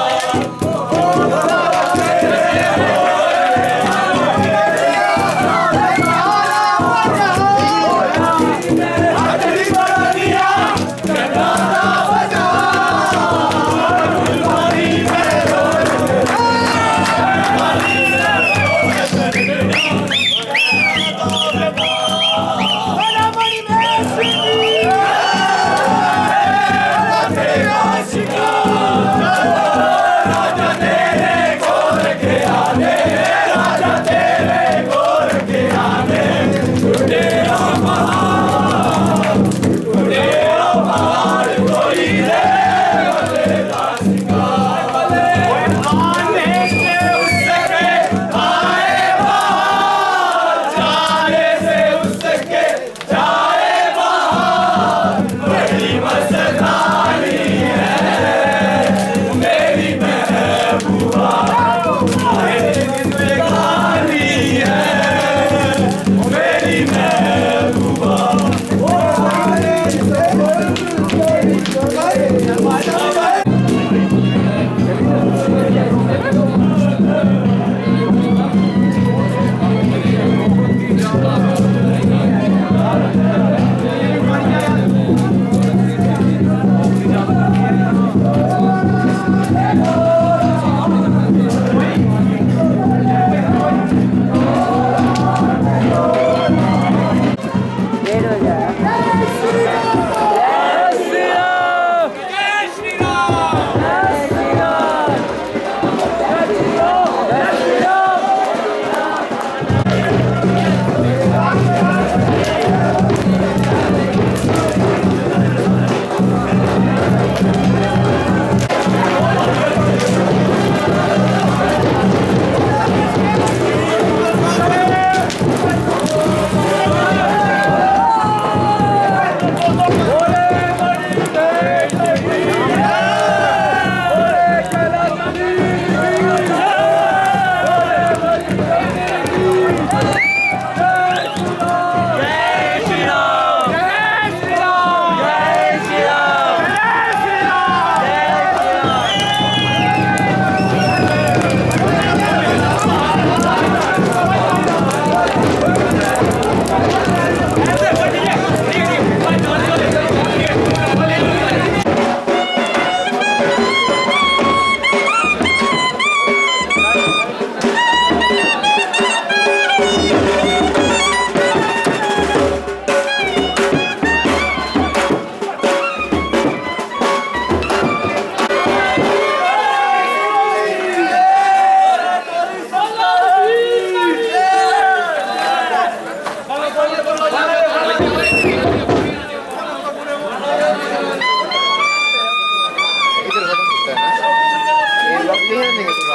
नहीं